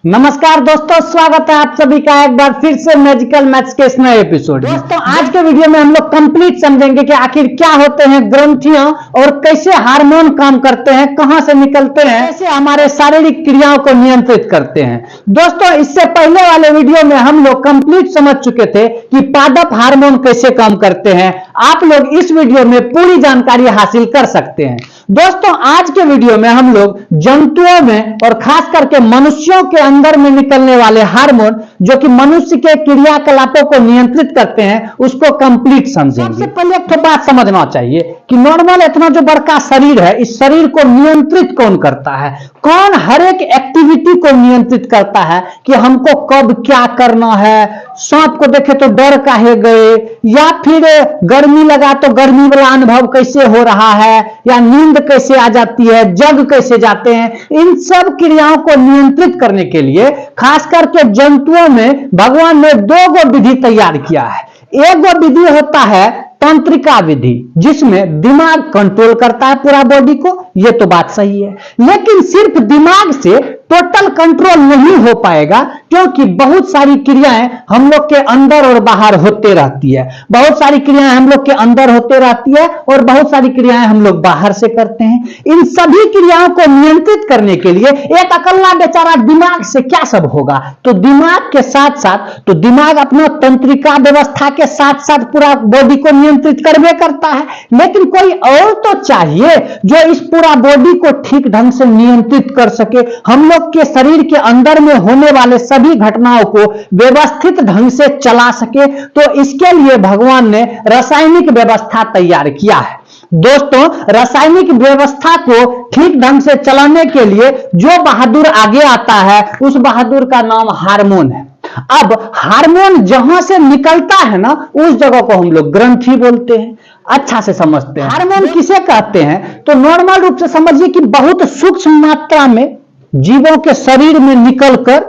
नमस्कार दोस्तों, स्वागत है आप सभी का एक बार फिर से मैजिकल मैथ्स के इस नए एपिसोड। दोस्तों आज के वीडियो में हम लोग कंप्लीट समझेंगे कि आखिर क्या होते हैं ग्रंथियां और कैसे हार्मोन काम करते हैं, कहां से निकलते हैं, कैसे हमारे शारीरिक क्रियाओं को नियंत्रित करते हैं। दोस्तों इससे पहले वाले वीडियो में हम लोग कंप्लीट समझ चुके थे कि पादप हार्मोन कैसे काम करते हैं। आप लोग इस वीडियो में पूरी जानकारी हासिल कर सकते हैं। दोस्तों आज के वीडियो में हम लोग जंतुओं में और खास करके मनुष्यों के अंदर में निकलने वाले हार्मोन जो कि मनुष्य के क्रियाकलापों को नियंत्रित करते हैं उसको कंप्लीट समझेंगे। सबसे पहले एक तो बात समझना चाहिए कि नॉर्मल इतना जो बड़का शरीर है, इस शरीर को नियंत्रित कौन करता है? कौन हर एक एक्टिविटी को नियंत्रित करता है कि हमको कब क्या करना है। सांप को देखे तो डर काहे गए, या फिर गर्मी लगा तो गर्मी वाला अनुभव कैसे हो रहा है, या नींद कैसे आ जाती है, जग कैसे जाते हैं। इन सब क्रियाओं को नियंत्रित करने के लिए खास करके जंतुओं में भगवान ने दो गो विधि तैयार किया है। एक गो विधि होता है तंत्रिका विधि, जिसमें दिमाग कंट्रोल करता है पूरा बॉडी को। यह तो बात सही है, लेकिन सिर्फ दिमाग से टोटल कंट्रोल नहीं हो पाएगा, क्योंकि बहुत सारी क्रियाएं हम लोग के अंदर और बाहर होते रहती है। बहुत सारी क्रियाएं हम लोग के अंदर होते रहती है और बहुत सारी क्रियाएं हम लोग बाहर से करते हैं। इन सभी क्रियाओं को नियंत्रित करने के लिए एक अकेला बेचारा दिमाग से क्या सब होगा? तो दिमाग के साथ साथ तो दिमाग अपना तंत्रिका व्यवस्था के साथ साथ पूरा बॉडी को नियंत्रित करवे करता है, लेकिन कोई और तो चाहिए जो इस पूरा बॉडी को ठीक ढंग से नियंत्रित कर सके। हम लोग के शरीर के अंदर में होने वाले सभी घटनाओं को व्यवस्थित ढंग से चला सके, तो इसके लिए भगवान ने रासायनिक व्यवस्था तैयार किया है। दोस्तों रासायनिक व्यवस्था को ठीक ढंग से चलाने के लिए जो बहादुर आगे आता है उस बहादुर का नाम हार्मोन है। अब हार्मोन जहां से निकलता है ना, उस जगह को हम लोग ग्रंथि बोलते हैं। अच्छा से समझते हैं हार्मोन किसे कहते हैं। तो नॉर्मल रूप से समझिए कि बहुत सूक्ष्म मात्रा में जीवों के शरीर में निकलकर,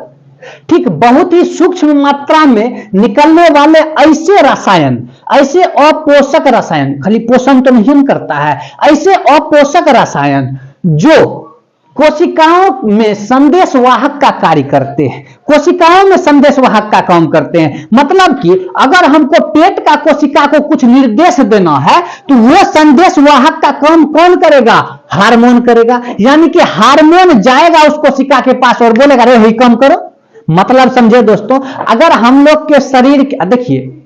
ठीक बहुत ही सूक्ष्म मात्रा में निकलने वाले ऐसे रसायन, ऐसे अपोषक रसायन, खाली पोषण तो नहीं करता है, ऐसे अपोषक रसायन जो कोशिकाओं में संदेशवाहक का कार्य करते हैं, कोशिकाओं में संदेशवाहक का काम करते हैं। मतलब कि अगर हमको पेट का कोशिका को कुछ निर्देश देना है तो वो संदेशवाहक का काम कौन करेगा? हार्मोन करेगा। यानी कि हार्मोन जाएगा उस कोशिका के पास और बोलेगा अरे ये काम करो। मतलब समझे दोस्तों, अगर हम लोग के शरीर के, देखिए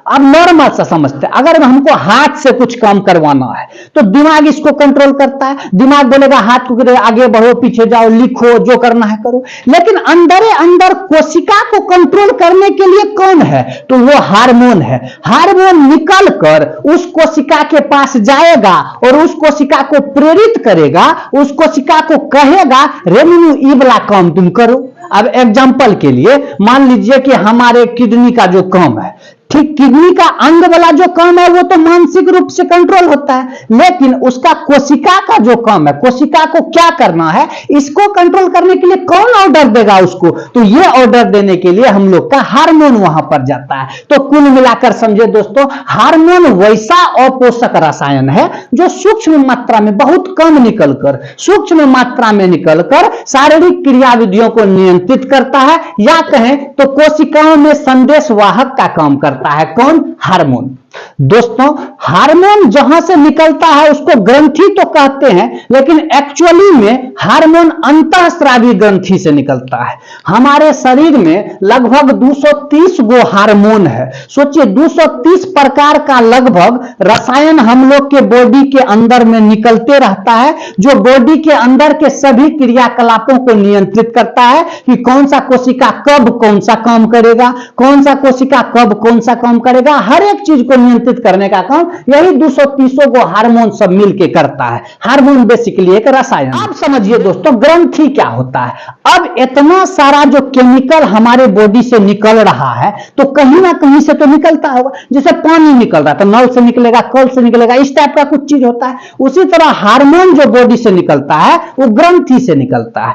अब नॉर्मल सा समझते हैं, अगर हमको हाथ से कुछ काम करवाना है तो दिमाग इसको कंट्रोल करता है। दिमाग बोलेगा हाथ को आगे बढ़ो, पीछे जाओ, लिखो, जो करना है करो। लेकिन अंदर अंदर कोशिका को कंट्रोल करने के लिए कौन है? तो वो हार्मोन है। हार्मोन निकल कर उस कोशिका के पास जाएगा और उस कोशिका को प्रेरित करेगा, उस कोशिका को कहेगा रेमिनू ई वाला काम तुम करो। अब एग्जाम्पल के लिए मान लीजिए कि हमारे किडनी का जो काम है, ठीक किडनी का अंग वाला जो काम है वो तो मानसिक रूप से कंट्रोल होता है, लेकिन उसका कोशिका का जो काम है, कोशिका को क्या करना है, इसको कंट्रोल करने के लिए कौन ऑर्डर देगा उसको? तो ये ऑर्डर देने के लिए हम लोग का हार्मोन वहां पर जाता है। तो कुल मिलाकर समझे दोस्तों, हार्मोन वैसा अपोषक रसायन है जो सूक्ष्म मात्रा में, बहुत कम निकलकर, सूक्ष्म मात्रा में निकलकर शारीरिक क्रियाविधियों को नियंत्रित करता है, या कहें तो कोशिकाओं में संदेशवाहक का काम करता है। कौन? हार्मोन। दोस्तों हार्मोन जहां से निकलता है उसको ग्रंथि तो कहते हैं, लेकिन एक्चुअली में हार्मोन अंतःस्रावी ग्रंथि से निकलता है। हमारे शरीर में लगभग 230 गो हार्मोन है। सोचिए 230 प्रकार का लगभग रसायन हम लोग के बॉडी के अंदर में निकलते रहता है, जो बॉडी के अंदर के सभी क्रियाकलापों को नियंत्रित करता है कि कौन सा कोशिका कब कौन सा काम करेगा, कौन सा कोशिका कब कौन सा काम करेगा। हर एक चीज को नियंत्रित करने का काम यही 230 को हार्मोन सब मिलके करता है। हार्मोन बेसिकली एक रसायन। अब समझिए दोस्तों ग्रंथि क्या होता है। अब इतना सारा जो केमिकल हमारे बॉडी से निकल रहा है तो कहीं ना कहीं से तो निकलता होगा। जैसे पानी निकल रहा था, नल से निकलेगा, कल से निकलेगा, इस टाइप का कुछ चीज होता है। उसी तरह हार्मोन जो बॉडी से निकलता है वो ग्रंथि से निकलता है।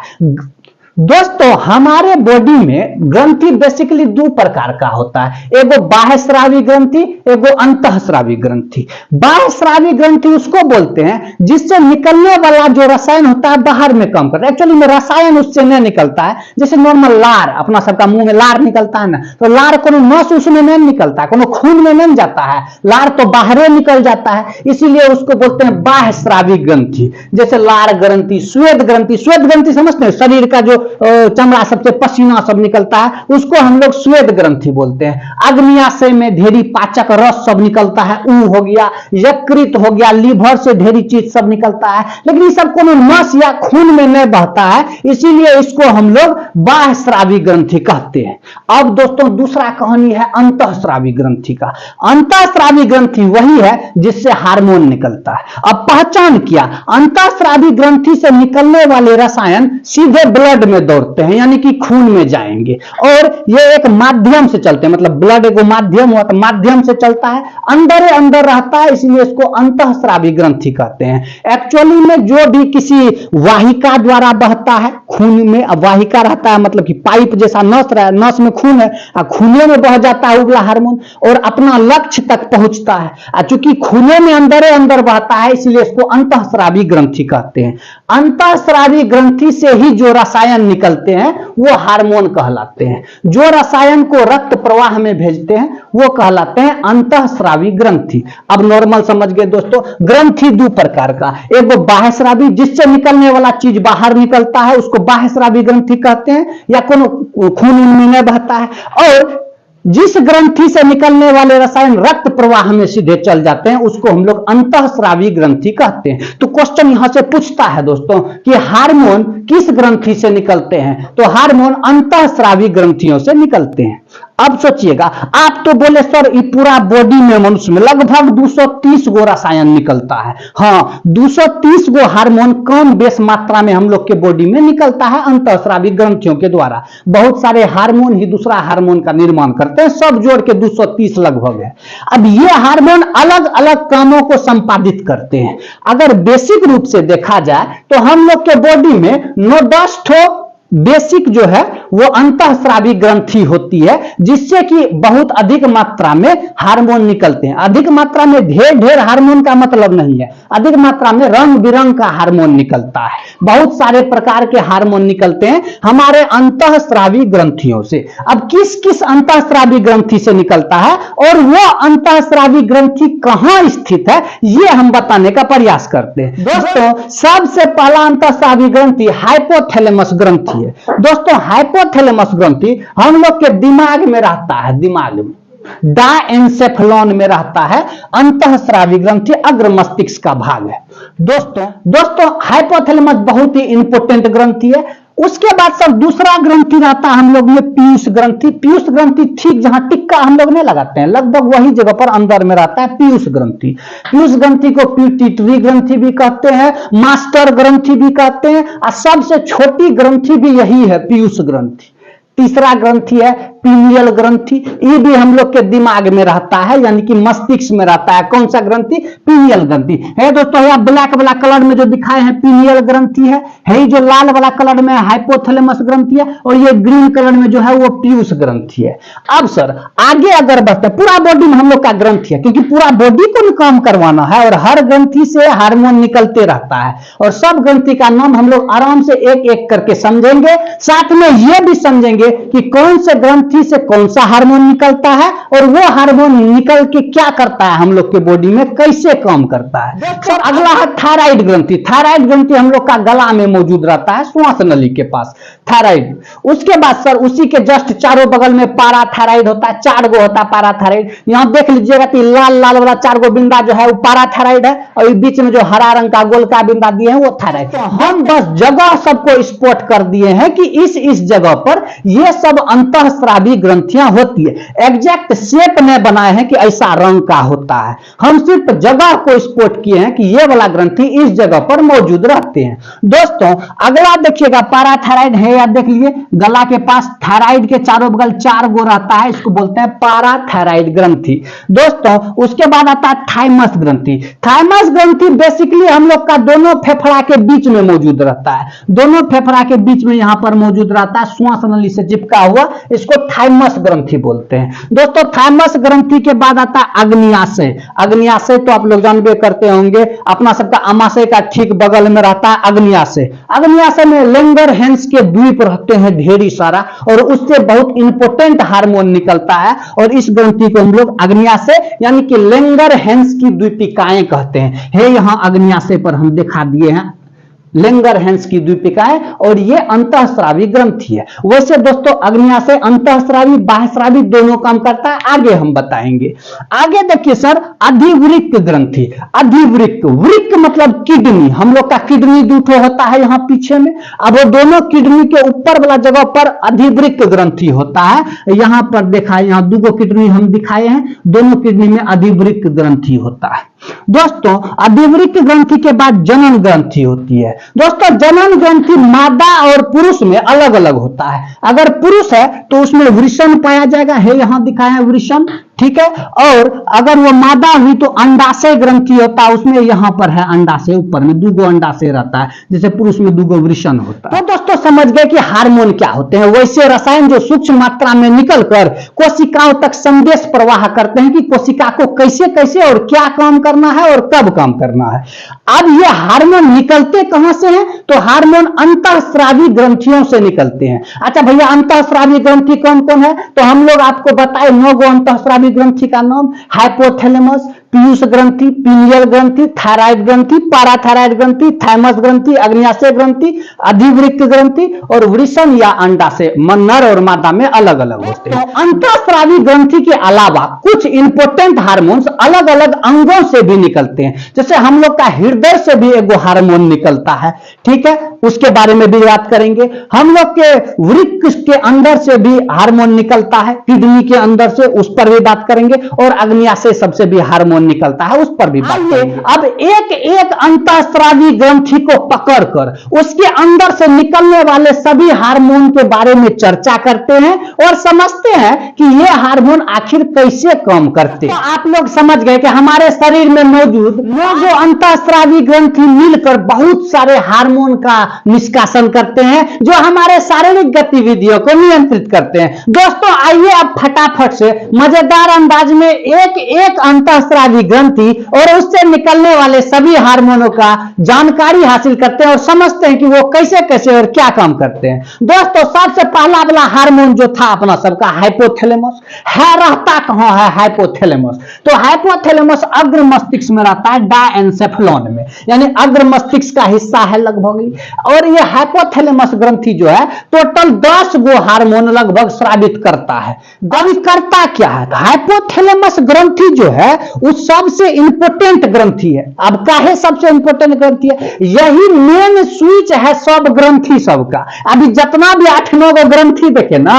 दोस्तों हमारे बॉडी में ग्रंथि बेसिकली दो प्रकार का होता है, एगो बाह्यस्रावी ग्रंथि, एगो अंतःस्रावी ग्रंथि। बाह्यस्रावी ग्रंथि उसको बोलते हैं जिससे निकलने वाला जो रसायन होता है बाहर में कम करता है। एक्चुअली में रसायन उससे नहीं निकलता है, जैसे नॉर्मल लार, अपना सबका मुंह में लार निकलता है ना, तो लार को नस उसमें नहीं निकलता है, कोनो खून में नहीं जाता है, लार तो बाहर निकल जाता है, इसीलिए उसको बोलते हैं बाह्यस्रावी ग्रंथि। जैसे लार ग्रंथि, श्वेत ग्रंथि, श्वेत ग्रंथि समझते हैं, शरीर का जो चमड़ा सबसे पसीना सब निकलता है उसको हम लोग श्वेत ग्रंथि बोलते हैं। अग्न्याशय में ढेरी पाचक रस सब निकलता है, ऊ हो गया, यकृत हो गया, लीवर से ढेरी चीज सब निकलता है, लेकिन ये सब कोनो नस या खून में नहीं बहता है, इसीलिए इसको हम लोग बाह्यस्रावी ग्रंथि कहते हैं। अब दोस्तों दूसरा कहानी है अंतःस्रावी ग्रंथि का। अंतःस्रावी ग्रंथि वही है जिससे हार्मोन निकलता है। अब पहचान किया, अंतःस्रावी ग्रंथि से निकलने वाले रसायन सीधे ब्लड में दौड़ते हैं, यानी कि खून में जाएंगे, और ये एक माध्यम से चलते हैं, मतलब ब्लड एक माध्यम हुआ तो माध्यम से चलता है, अंदर अंदर रहता है, इसलिए इसको अंतःस्रावी ग्रंथि कहते हैं। एक्चुअली में जो भी किसी वाहिका द्वारा बहता है, खून में वाहिका रहता है, मतलब कि पाइप जैसा नस रहा, नस में खून है, खूने में बह जाता है उगला हार्मोन और अपना लक्ष्य तक पहुंचता है। चूंकि खूने में अंदर अंदर बहता है, इसलिए इसको अंतःस्रावी ग्रंथि कहते हैं। अंतःस्रावी ग्रंथि से ही जो रसायन निकलते हैं वो हार्मोन कहलाते हैं। जो रसायन को रक्त प्रवाह में भेजते हैं वो कहलाते हैं अंतःस्रावी ग्रंथि। अब नॉर्मल समझ गए दोस्तों, ग्रंथि दो प्रकार का, एक बाह्यस्रावी जिससे निकलने वाला चीज बाहर निकलता है उसको बाह्यस्रावी ग्रंथि कहते हैं, या कोनो खून में नहीं बहता है, और जिस ग्रंथि से निकलने वाले रसायन रक्त प्रवाह में सीधे चल जाते हैं उसको हम लोग अंतःस्रावी ग्रंथि कहते हैं। तो क्वेश्चन यहां से पूछता है दोस्तों कि हार्मोन किस ग्रंथि से निकलते हैं, तो हार्मोन अंतःस्रावी ग्रंथियों से निकलते हैं। अब सोचिएगा, आप तो बोले सर ये पूरा बॉडी में मनुष्य में लगभग 230 गो रसायन निकलता है। हाँ, 230 गो हार्मोन कम बेस मात्रा में हम लोग के बॉडी में निकलता है अंतःस्रावी ग्रंथियों के द्वारा। बहुत सारे हार्मोन ही दूसरा हार्मोन का निर्माण करते हैं, सब जोड़ के 230 लगभग है। अब ये हार्मोन अलग अलग कामों को संपादित करते हैं। अगर बेसिक रूप से देखा जाए तो हम लोग के बॉडी में 9-10 ठो बेसिक जो है वो अंतःस्रावी ग्रंथि होती है, जिससे कि बहुत अधिक मात्रा में हार्मोन निकलते हैं। अधिक मात्रा में ढेर हार्मोन का मतलब नहीं है, अधिक मात्रा में रंग बिरंग का हार्मोन निकलता है, बहुत सारे प्रकार के हार्मोन निकलते हैं हमारे अंतःस्रावी ग्रंथियों से। अब किस किस अंतःस्रावी ग्रंथि से निकलता है और वो अंतःस्रावी ग्रंथि कहां स्थित है ये हम बताने का प्रयास करते हैं। दोस्तों सबसे पहला अंतःस्रावी ग्रंथि हाइपोथैलेमस ग्रंथि। दोस्तों हाइपोथैलेमस ग्रंथि हम लोग के दिमाग में रहता है, दिमाग में डायएन्सेफेलॉन में रहता है। अंतःस्रावी ग्रंथि अग्र मस्तिष्क का भाग है। दोस्तों हाइपोथैलेमस बहुत ही इंपॉर्टेंट ग्रंथि है। उसके बाद सर दूसरा ग्रंथि रहता है हम लोग में पीयूष ग्रंथि। पीयूष ग्रंथि ठीक जहां टिक्का हम लोग नहीं लगाते हैं, लगभग वही जगह पर अंदर में रहता है पीयूष ग्रंथि। पीयूष ग्रंथि को पिट्यूटरी ग्रंथि भी कहते हैं, मास्टर ग्रंथि भी कहते हैं, और सबसे छोटी ग्रंथि भी यही है पीयूष ग्रंथि। तीसरा ग्रंथि है पीनियल ग्रंथि, ये भी हम लोग के दिमाग में रहता है, यानी कि मस्तिष्क में रहता है। कौन सा ग्रंथि? पीनियल ग्रंथि है। दोस्तों यहाँ ब्लैक वाला कलर में जो दिखाए हैं पीनियल ग्रंथि है, जो लाल वाला कलर में हाइपोथैलेमस ग्रंथि है, और ये ग्रीन कलर में जो है वो पीयूष ग्रंथि है। अब सर आगे अगर बढ़ते हैं, पूरा बॉडी में हम लोग का ग्रंथि है, क्योंकि पूरा बॉडी को काम करवाना है और हर ग्रंथि से हार्मोन निकलते रहता है, और सब ग्रंथि का नाम हम लोग आराम से एक एक करके समझेंगे। साथ में ये भी समझेंगे कि कौन से ग्रंथि से कौन सा हार्मोन निकलता है और वो हार्मोन निकल के क्या करता है हम लोग के बॉडी में, कैसे काम करता है। सर अगला है थायराइड ग्रंथि। थायराइड ग्रंथि हम लोग का गला में मौजूद रहता है, श्वास नली के पास थायराइड। उसके बाद सर उसी के जस्ट चारों बगल में पाराथायराइड होता है, 4 गो होता है पाराथायराइड। यहां देख लीजिएगा कि लाल लाल वाला 4 गो बिंदा जो है वो पाराथायराइड है, और बीच में जो हरा रंग का गोल का बिंदा दिए हैं वो थायराइड। तो हम बस जगह सबको स्पॉट कर दिए हैं कि इस जगह पर ये सब अंतःस्रावी अंतःस्रावी ग्रंथियां होती है। एग्जैक्ट शेप में बनाए हैं कि ऐसा रंग का होता है, हम सिर्फ जगह को स्पॉट किए हैं कि ये वाला ग्रंथि इस जगह पर मौजूद रहते हैं। दोस्तों अगला देखिएगा, पैराथायराइड है या देख लिए गला के पास थायराइड के चारों बगल 4 गो रहता है, इसको बोलते हैं पैराथायराइड ग्रंथि। दोस्तों उसके बाद आता है थाइमस ग्रंथि। थाइमस ग्रंथि बेसिकली हम लोग का दोनों फेफड़ा के बीच में मौजूद रहता है, दोनों फेफड़ा के बीच में यहां पर मौजूद रहता है, श्वास नली से चिपका हुआ, इसको थाइमस ग्रंथि बोलते हैं। दोस्तों थाइमस ग्रंथि के बाद आता है अग्न्याशय। अग्न्याशय तो आप लोग जानबे करते होंगे, अपना सबका अमाशय का ठीक बगल में रहता है अग्न्याशय। अग्न्याशय में लैंगरहैंस के द्वीप रहते हैं ढेरी सारा, और उससे बहुत इंपॉर्टेंट हार्मोन निकलता है, और इस ग्रंथि को हम लोग अग्न्याशय यानी कि लैंगरहैंस की द्वीपिकाएं कहते हैं। हे यहां अग्न्याशय पर हम दिखा दिए हैं लैंगरहैंस की द्वीपिकाएं, और ये अंतःस्रावी ग्रंथि है। वैसे दोस्तों अग्न्याशय अंतःस्रावी बाह्यस्रावी दोनों काम करता है, आगे हम बताएंगे। आगे देखिए सर, अधिवृक्क ग्रंथि। अधिवृक्क, वृक्क मतलब किडनी, हम लोग का किडनी दूठो होता है यहाँ पीछे में, अब वो दोनों किडनी के ऊपर वाला जगह पर अधिवृक्क ग्रंथि होता है। यहां पर देखा है, यहाँ 2 किडनी हम दिखाए हैं, दोनों किडनी में अधिवृक्क ग्रंथि होता है। दोस्तों अधिवृक्क ग्रंथि के बाद जनन ग्रंथि होती है। दोस्तों जनन ग्रंथि मादा और पुरुष में अलग अलग होता है। अगर पुरुष है तो उसमें वृषण पाया जाएगा, है यहां दिखाया है वृषण, ठीक है। और अगर वो मादा हुई तो अंडाशय ग्रंथि होता है, उसमें यहां पर है अंडाशय, ऊपर में 2 अंडाशय रहता है, जैसे पुरुष में 2 वृषण होता है। तो दोस्तों समझ गए कि हार्मोन क्या होते हैं। वैसे रसायन जो सूक्ष्म मात्रा में निकलकर कोशिकाओं तक संदेश प्रवाह करते हैं कि कोशिका को कैसे कैसे और क्या काम करना है और कब काम करना है। अब ये हार्मोन निकलते कहां से हैं? तो हार्मोन अंतःस्रावी ग्रंथियों से निकलते हैं। अच्छा भैया अंतःस्रावी ग्रंथि कौन कौन है? तो हम लोग आपको बताए 9 गो अंतःस्रावी ग्रंथि का नाम, हाइपोथैलेमस, पीयूष ग्रंथि, पीनियल ग्रंथि, थायराइड ग्रंथि, पैराथायराइड ग्रंथि, थाइमस ग्रंथि, अग्न्याशय ग्रंथि, अधिवृक्क ग्रंथि और वृषण या अंडाशय, नर और मादा में अलग अलग होते हैं। तो अंतःस्रावी ग्रंथि के अलावा कुछ इंपोर्टेंट हार्मोन्स अलग अलग अंगों से भी निकलते हैं, जैसे हम लोग का हृदय से भी एक हार्मोन निकलता है, ठीक है, उसके बारे में भी बात करेंगे। हम लोग के वृक्क के अंदर से भी हार्मोन निकलता है, किडनी के अंदर से, उस पर भी बात करेंगे, और अग्न्याशय सबसे भी हार्मोन निकलता है, उस पर भी बात करेंगे। अब एक एक अंतःस्रावी ग्रंथि को पकड़कर उसके अंदर से निकलने वाले सभी हार्मोन के बारे में चर्चा करते हैं और समझते हैं कि ये हार्मोन आखिर कैसे काम करते हैं। तो आप लोग समझ गए कि हमारे शरीर में मौजूद 9 अंतःस्रावी ग्रंथि मिलकर बहुत सारे हार्मोन का निष्कासन करते हैं, जो हमारे शारीरिक गतिविधियों को नियंत्रित करते हैं। दोस्तों आइए अब फटाफट से मजेदार अंदाज में एक एक अंतःस्रावी ग्रंथि और उससे निकलने वाले सभी हार्मोनों का जानकारी हासिल करते हैं और समझते हैं कि वो कैसे कैसे और क्या काम करते हैं। दोस्तों सबसे पहला वाला हार्मोन जो था अपना सबका हाइपोथैलेमस है, रहता कहां है हाइपोथैलेमस? तो हाइपोथैलेमस अग्र मस्तिष्क में रहता है, डायएन्सेफेलॉन में, यानी अग्र मस्तिष्क का हिस्सा है लगभग। और ये हाइपोथैलेमस ग्रंथि जो है टोटल 10 गो हार्मोन लगभग स्रावित करता है। करता क्या है? हाइपोथैलेमस ग्रंथि जो है वो सबसे इंपोर्टेंट ग्रंथि है। अब काहे सबसे इंपोर्टेंट ग्रंथि है? यही मेन स्विच है सब ग्रंथि सबका। अभी जितना भी 8-9 गो ग्रंथि देखे ना,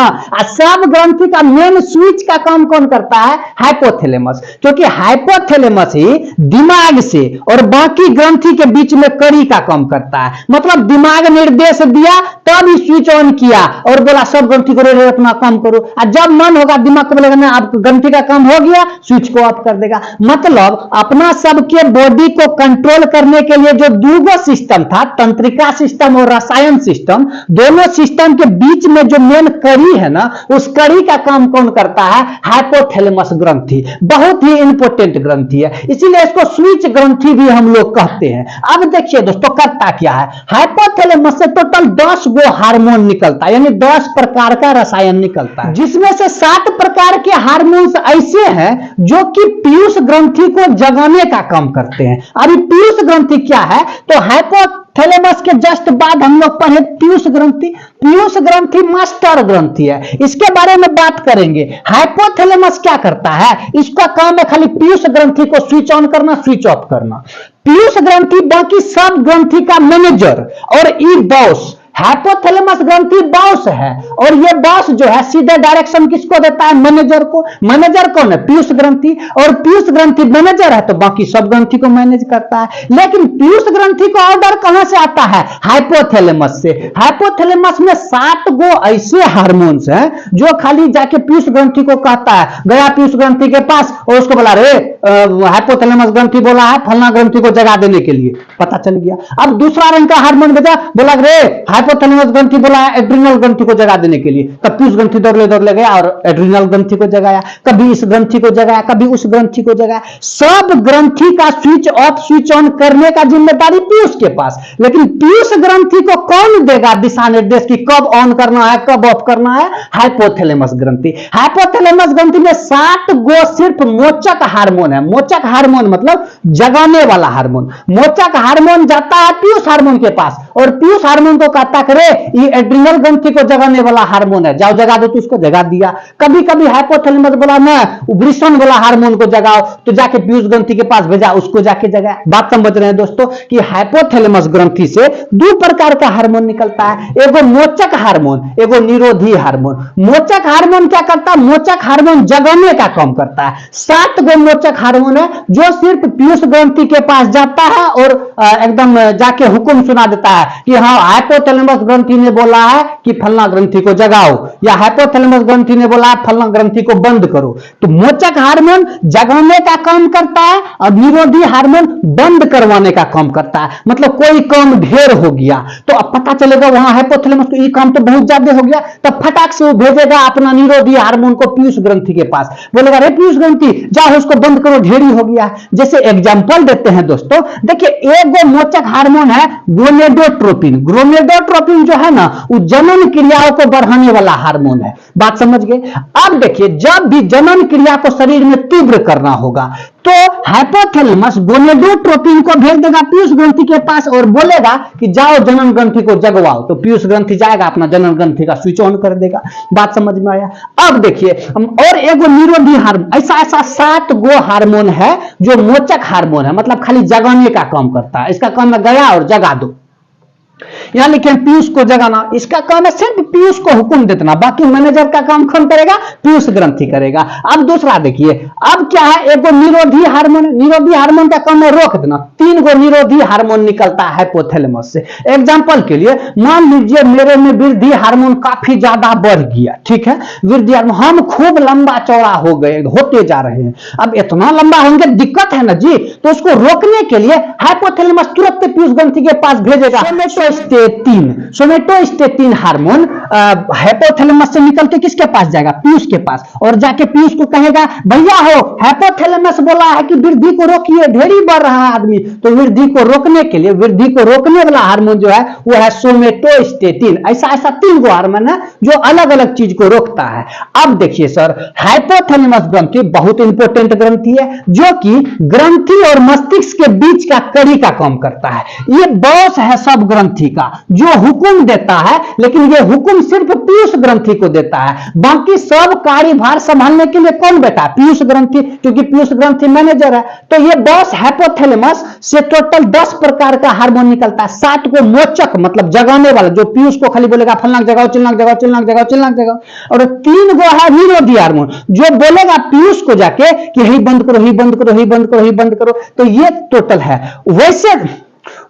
सब ग्रंथि का मेन स्विच का काम कौन करता है? हाइपोथैलेमस, क्योंकि हाइपोथैलेमस ही दिमाग से और बाकी ग्रंथि के बीच में कड़ी का काम करता है। मतलब दिमाग निर्देश दिया तब ही स्विच ऑन किया और बोला सब ग्रंथि करो, अपना काम करो, और जब मन होगा दिमाग को बोलेगा ना आप ग्रंथि का काम हो गया, स्विच को ऑफ कर देगा। मतलब अपना सबके बॉडी को कंट्रोल करने के लिए जो 2 सिस्टम था, तंत्रिका सिस्टम और रसायन सिस्टम, दोनों सिस्टम के बीच में जो मेन कड़ी है ना, उस कड़ी का काम कौन करता है? हाइपोथैलेमस ग्रंथि। बहुत ही इंपोर्टेंट ग्रंथि है, इसीलिए इसको स्विच ग्रंथि भी हम लोग कहते हैं। अब देखिए दोस्तों करता क्या है, हाइपोथैलेमस से टोटल 10 गो हार्मोन निकलता है, यानी 10 प्रकार का रसायन निकलता है, जिसमें से 7 प्रकार के हार्मोन्स ऐसे हैं जो कि पीयूष ग्रंथि को जगाने का काम करते हैं। अभी पीयूष ग्रंथि क्या है? तो हाइपोथैलेमस के जस्ट बाद हम लोग पढ़े पीयूष ग्रंथि। पीयूष ग्रंथि मास्टर ग्रंथि है, इसके बारे में बात करेंगे। हाइपोथैलेमस क्या करता है? इसका काम है खाली पीयूष ग्रंथि को स्विच ऑन करना, स्विच ऑफ करना। पीयूष ग्रंथि बाकी सब ग्रंथि का मैनेजर और ई बॉस हाइपोथैलेमस ग्रंथि बॉस है, और ये बॉस जो है सीधे डायरेक्शन किसको देता है? मैनेजर को। मैनेजर कौन है? पीयूष ग्रंथि। और पीयूष ग्रंथि मैनेजर है तो बाकी सब ग्रंथि को मैनेज करता है। लेकिन पीयूष ग्रंथि को ऑर्डर कहां से आता है? हाइपोथैलेमस से। हाइपोथैलेमस में 7 गो ऐसे हार्मोन्स हैं जो खाली जाके पीयूष ग्रंथि को कहता है, गया पीयूष ग्रंथि के पास और उसको बोला, रे हाइपोथैलेमस ग्रंथि बोला है फलना ग्रंथि को जगा देने के लिए, पता चल गया। अब दूसरा रंग का हार्मोन भेजा, बोला रे हाइपोथैलेमस ग्रंथि बोला है एड्रिनल ग्रंथि को जगा देने के लिए, तब पीयूष ग्रंथि दौड़ ले गया और एड्रिनल ग्रंथि को जगाया, कभी इस ग्रंथि को जगाया, कभी उस ग्रंथि को जगाया। सब ग्रंथि का स्विच ऑफ स्विच ऑन करने का जिम्मेदारी पीयूष के पास। लेकिन पीयूष ग्रंथि को कौन देगा दिशा निर्देश की कब ऑन करना है कब ऑफ करना है? हाइपोथैलेमस ग्रंथि। हाइपोथैलेमस ग्रंथि में 7 गो सिर्फ मोचक हार्मोन है। मोचक हार्मोन मतलब जगाने वाला हार्मोन। मोचक हार्मोन जाता है पीयूष हार्मोन के पास और पीयूष हार्मोन को कहता करे ये एड्रिनल ग्रंथि को जगाने वाला हार्मोन है, जाओ जगा दो, तो उसको जगा दिया। कभी कभी हाइपोथैलेमस बोला ना वृषण वाला हार्मोन को जगाओ, तो जाके पीयूष ग्रंथि के पास भेजा, उसको जाके जगाया। बात समझ रहे हैं दोस्तों कि हाइपोथैलेमस ग्रंथि से 2 प्रकार का हार्मोन निकलता है, एगो मोचक हार्मोन, एगो निरोधी हार्मोन। मोचक हार्मोन क्या करता है? मोचक हार्मोन जगाने का काम करता है। 7 गो मोचक हार्मोन है जो सिर्फ पीयूष ग्रंथि के पास जाता है और एकदम जाके हुक्म सुना देता है कि हाँ हाइपोथैलेमस ग्रंथि ने बोला है कि फलना ग्रंथि को जगाओ, या हाइपोथैलेमस ग्रंथि ने बोला है फलना ग्रंथि को बंद करो। तो मोचक हार्मोन जगाने का काम करता है और निरोधी हार्मोन बंद करवाने का काम करता है। मतलब कोई काम ढेर हो गया तो अब पता चलेगा वहां हाइपोथैलेमस को ये काम तो बहुत ज्यादा हो गया, तब फटाक से वो भेजेगा अपना निरोधी हार्मोन को पीयूष ग्रंथि के पास, बोलेगा रे पीयूष ग्रंथि जाओ उसको बंद करो, ढेरी हो गया। जैसे एग्जांपल देते हैं दोस्तों, देखिए एक मोचक हार्मोन है गोनेडोट्रोपिन। गोनेडोट्रोपिन जो है ना वो जनन क्रियाओं को बढ़ाने वाला हार्मोन है। बात समझ गए? अब देखिए जब भी जनन क्रिया को शरीर में तीव्र करना होगा तो हाइपोथैलेमस गोनेडोट्रोपिन को भेज देगा पीयूष ग्रंथि के पास और बोलेगा कि जाओ जनन ग्रंथि को जगवाओ, तो पीयूष ग्रंथि जाएगा अपना जनन ग्रंथि का स्विच ऑन कर देगा। बात समझ में आया? अब देखिए और एगो निरोधी हार्मोन, ऐसा 7 गो हार्मोन है जो मोचक हार्मोन है, मतलब खाली जगाने का काम करता है। इसका काम है गया और जगा दो, यहां लिखे पीयूष को जगाना, इसका काम है सिर्फ पीयूष को हुक्म देना, बाकी मैनेजर का काम कौन करेगा? पीयूष ग्रंथि करेगा। अब दूसरा देखिए, अब क्या है? एगो निरोधी हार्मोन। निरोधी हार्मोन का काम है रोक देना। 3 गो निरोधी हार्मोन निकलता है हाइपोथैलेमस से। एग्जांपल के लिए मान लीजिए मेरे में वृद्धि हार्मोन काफी ज्यादा बढ़ गया, ठीक है, वृद्धि हार्मोन, हम खूब लंबा चौड़ा हो गए, होते जा रहे हैं। अब इतना लंबा होंगे दिक्कत है ना जी, तो उसको रोकने के लिए हाइपोथैलेमस तुरंत पीयूष ग्रंथि के पास भेजेगा सोमेटोस्टेटिन हार्मोन हाइपोथैलेमस से निकल के किसके पास जाएगा? पीयूष के पास, और जाके पीयूष को कहेगा भैया हो हाइपोथैलेमस बोला है कि वृद्धि को रोकिए, ढेरी बढ़ रहा है आदमी, तो वृद्धि को रोकने के लिए वृद्धि को रोकने वाला हार्मोन जो है वो है सोमेटोस्टेटिन। ऐसा 3 गो हार्मोन है जो अलग अलग चीज को रोकता है। अब देखिए सर, हाइपोथैलेमस ग्रंथि बहुत इंपॉर्टेंट ग्रंथि है जो कि ग्रंथि और मस्तिष्क के बीच का कड़ी का काम करता है। ये बॉस है सब ग्रंथि का, जो हुक्म देता है, लेकिन ये हुक्म सिर्फ पीयूष ग्रंथि को देता है। बाकी सब कार्यभार संभालने के लिए कौन बैठा? पीयूष ग्रंथि, क्योंकि पीयूष ग्रंथि मैनेजर है। तो ये बॉस हाइपोथैलेमस से टोटल 10 प्रकार का हार्मोन निकलता है। 7 को मोचक मतलब जगाने वाला, जो पीयूष को खाली बोलेगा फलनाक जगाओ, चिल्लाक जगाओ, चिल्लाक जगाओ, चिल्लाक जगाओ, और 3 गो है निरोधी हार्मोन जो बोलेगा पीयूष को जाके कि ही बंद करो, ही बंद करो, ही बंद करो, ही बंद करो। तो ये टोटल है।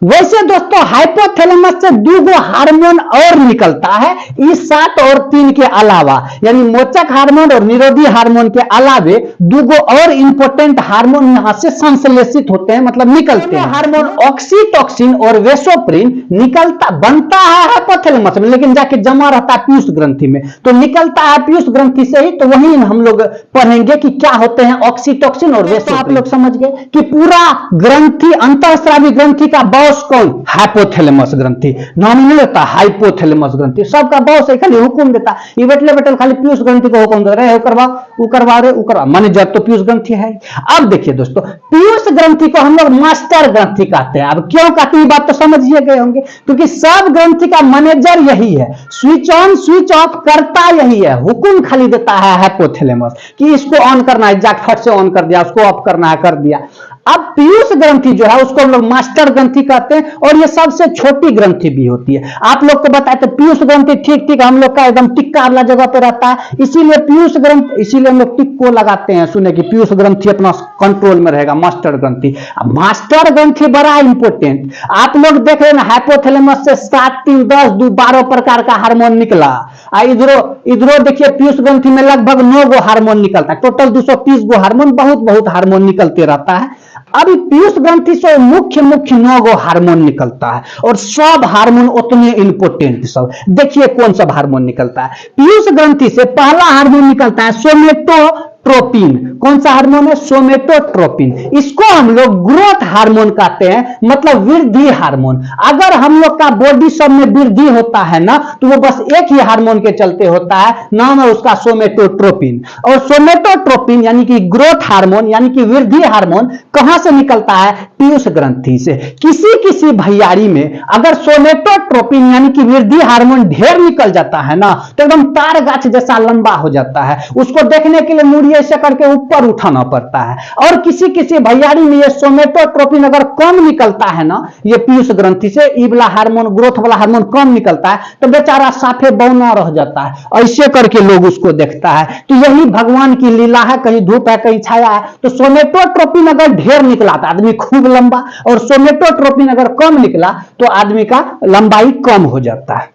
वैसे दोस्तों हाइपोथैलेमस से 2 गो हार्मोन और निकलता है इस 7 और 3 के अलावा, यानी मोचक हार्मोन और निरोधी हार्मोन के अलावे 2 गो और इंपॉर्टेंट हार्मोन यहां से संश्लेषित होते हैं, मतलब निकलते हैं। हार्मोन ऑक्सीटोसिन और वेसोप्रिन बनता है हाइपोथैलेमस में, लेकिन जाके जमा रहता है पीयूष ग्रंथि में, तो निकलता है पीयूष ग्रंथि से ही। तो वहीं हम लोग पढ़ेंगे कि क्या होते हैं ऑक्सीटोसिन और वेसोप्रिन। आप लोग समझ गए कि पूरा ग्रंथि अंतःस्रावी ग्रंथि का बॉस कौन? हाइपोथैलेमस ग्रंथि। नाम नहीं लेता हाइपोथैलेमस ग्रंथि, सबका बॉस है, खाली हुक्म देता। ये बेटल खाली पीयूष ग्रंथि को हुक्म दे रहे हैं, करवा रहे, मैनेजर तो पीयूष ग्रंथि है। अब देखिए दोस्तों, पीयूष ग्रंथि को हम लोग मास्टर ग्रंथि कहते हैं। अब क्यों कहते हैं बात तो समझिए गए होंगे, क्योंकि सब ग्रंथि का मैनेजर यही है, स्विच ऑन स्विच ऑफ करता यही है, हुक्म खाली देता है हाइपोथैलेमस कि इसको ऑन करना है, जाके फट से ऑन कर दिया, उसको ऑफ करना है, कर दिया। अब पीयूष ग्रंथि जो है उसको हम लोग मास्टर ग्रंथि कहते हैं और ये सबसे छोटी ग्रंथि भी होती है। आप लोग को बताए तो पीयूष ग्रंथि ठीक ठीक हम लोग का एकदम टिक्का वाला जगह पे रहता है, इसीलिए पीयूष ग्रंथि, इसीलिए हम लोग टिक को लगाते हैं, सुने कि पीयूष ग्रंथि अपना कंट्रोल में रहेगा। मास्टर ग्रंथि, मास्टर ग्रंथि बड़ा इंपॉर्टेंट। आप लोग देख रहे हैं ना, हाइपोथैलेमस से 7, 3, 10, 2, 12 प्रकार का हार्मोन निकला। इधरो देखिए पीयूष ग्रंथि में लगभग 9 गो हार्मोन निकलता है, टोटल 230 गो हार्मोन, बहुत हार्मोन निकलते रहता है। अभी पीयूष ग्रंथि से मुख्य 9 गो हार्मोन निकलता है और सब हार्मोन उतने इंपोर्टेंट सब। देखिए कौन सा हार्मोन निकलता है। पीयूष ग्रंथि से पहला हार्मोन निकलता है सोमेटोट्रोपिन। कौन सा हार्मोन है? सोमेटोट्रोपिन। इसको हम लोग ग्रोथ हार्मोन कहते हैं, मतलब वृद्धि हार्मोन। अगर हम लोग का बॉडी सब में वृद्धि होता है ना, तो वो बस एक ही हार्मोन के चलते होता है, नाम है उसका सोमेटोट्रोपिन। और सोमेटोट्रोपिन यानी कि ग्रोथ हार्मोन यानी कि वृद्धि हार्मोन कहां से निकलता है? पीयूष ग्रंथि से। किसी भैयारी में अगर सोमेटोट्रोपिन यानी कि वृद्धि हार्मोन ढेर निकल जाता है ना, तो एकदम तार गाछ जैसा लंबा हो जाता है। उसको देखने के लिए मुड़िए ऐसे करके ऊपर उठाना पड़ता है। और किसी भैयारी में ये सोमेटोट्रोपिन अगर कम निकलता है ना, ये पीयूष ग्रंथि से ई वाला हार्मोन, ग्रोथ वाला हार्मोन कम निकलता है, तो बेचारा साफे बौना रह जाता है। ऐसे करके लोग उसको देखता है। तो यही भगवान की लीला है, कहीं धूप है कहीं छाया है। तो सोमेटोट्रोपिन अगर ढेर निकला तो आदमी खूब लंबा, और सोमेटोट्रोपिन अगर कम निकला तो आदमी का लंबाई कम हो जाता है।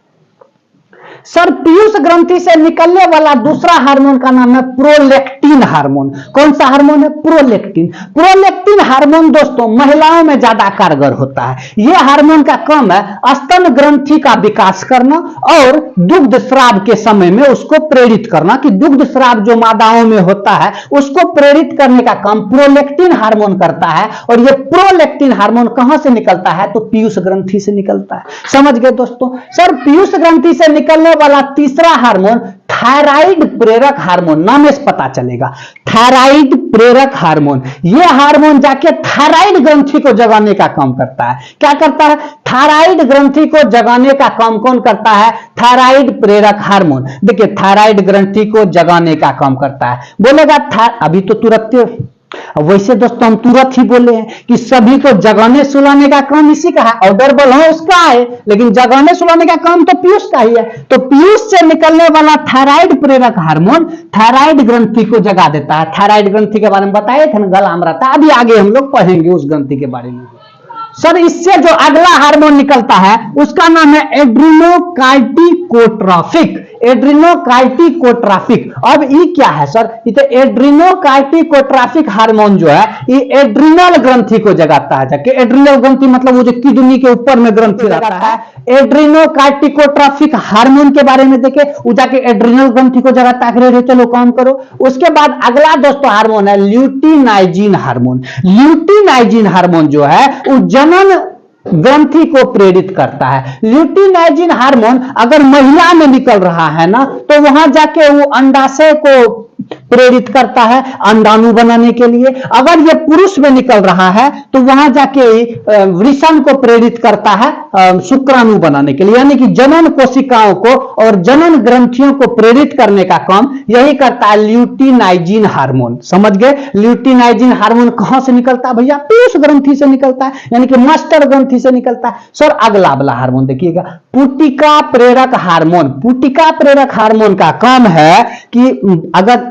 सर पीयूष ग्रंथि से निकलने वाला दूसरा हार्मोन का नाम है प्रोलेक्टिन हार्मोन। कौन सा हार्मोन है? प्रोलेक्टिन। प्रोलेक्टिन हार्मोन दोस्तों महिलाओं में ज्यादा कारगर होता है। यह हार्मोन का काम है स्तन ग्रंथि का विकास करना और दुग्ध स्राव के समय में उसको प्रेरित करना, कि दुग्ध स्राव जो मादाओं में होता है उसको प्रेरित करने का काम प्रोलेक्टिन हार्मोन करता है। और यह प्रोलेक्टिन हार्मोन कहां से निकलता है? तो पीयूष ग्रंथि से निकलता है। समझ गए दोस्तों? सर पीयूष ग्रंथि से निकलने वाला तीसरा हार्मोन थायराइड प्रेरक हार्मोन, नाम से पता चलेगा। थायराइड प्रेरक हार्मोन, यह हार्मोन जाके थायराइड ग्रंथि को जगाने का काम करता है। क्या करता है? थायराइड ग्रंथि को जगाने का काम कौन करता है? थायराइड प्रेरक हार्मोन। देखिए थायराइड ग्रंथि को जगाने का काम करता है। बोलेगा अभी तो तुरंत, वैसे दोस्तों हम तुरंत ही बोले हैं कि सभी को जगाने सुलाने का काम इसी का है, ऑर्डर बल है उसका है, लेकिन जगाने सुलाने का काम तो पीयूष का ही है। तो पीयूष से निकलने वाला थायराइड प्रेरक हार्मोन थायराइड ग्रंथि को जगा देता है। थायराइड ग्रंथि के बारे में बताए थे ना, गला में रहता है। अभी आगे हम लोग पढ़ेंगे उस ग्रंथि के बारे में। सर इससे जो अगला हार्मोन निकलता है उसका नाम है एड्रिनोकार्टिकोट्रोपिक। एड्रिनोकार्टिकोट्रोपिक। अब ये क्या है सर? ये एड्रिनोकार्टिकोट्रोपिक हार्मोन जो है ये एड्रिनल ग्रंथि को जगाता है। जाके एड्रिनल ग्रंथि मतलब वो जो किडनी के ऊपर में ग्रंथि रहता है। एड्रिनोकार्टिकोट्रोपिक हार्मोन के बारे में देखे, वो जाके एड्रिनल ग्रंथि को जगाता है। चलो काम करो। उसके बाद अगला दोस्तों हार्मोन है ल्यूटिनाइजिन हार्मोन। ल्यूटिनाइजिन हार्मोन जो है वो जनन ग्रंथि को प्रेरित करता है। ल्यूटिनाइजिन हार्मोन अगर महिला में निकल रहा है ना, तो वहां जाके वो अंडाशय को प्रेरित करता है अंडाणु बनाने के लिए। अगर ये पुरुष में निकल रहा है तो वहां जाके वृषण को प्रेरित करता है शुक्राणु बनाने के लिए, यानी कि जनन कोशिकाओं को और जनन ग्रंथियों को प्रेरित करने का काम यही करता है ल्यूटिनाइजिन हार्मोन। समझ गए? ल्यूटिनाइजिन हार्मोन कहां से निकलता है भैया? पीयूष ग्रंथि से निकलता है, यानी कि मास्टर ग्रंथि से निकलता है। सर अगला वाला हार्मोन देखिएगा, पुटिका प्रेरक हार्मोन। पुटिका प्रेरक हार्मोन का काम है कि अगर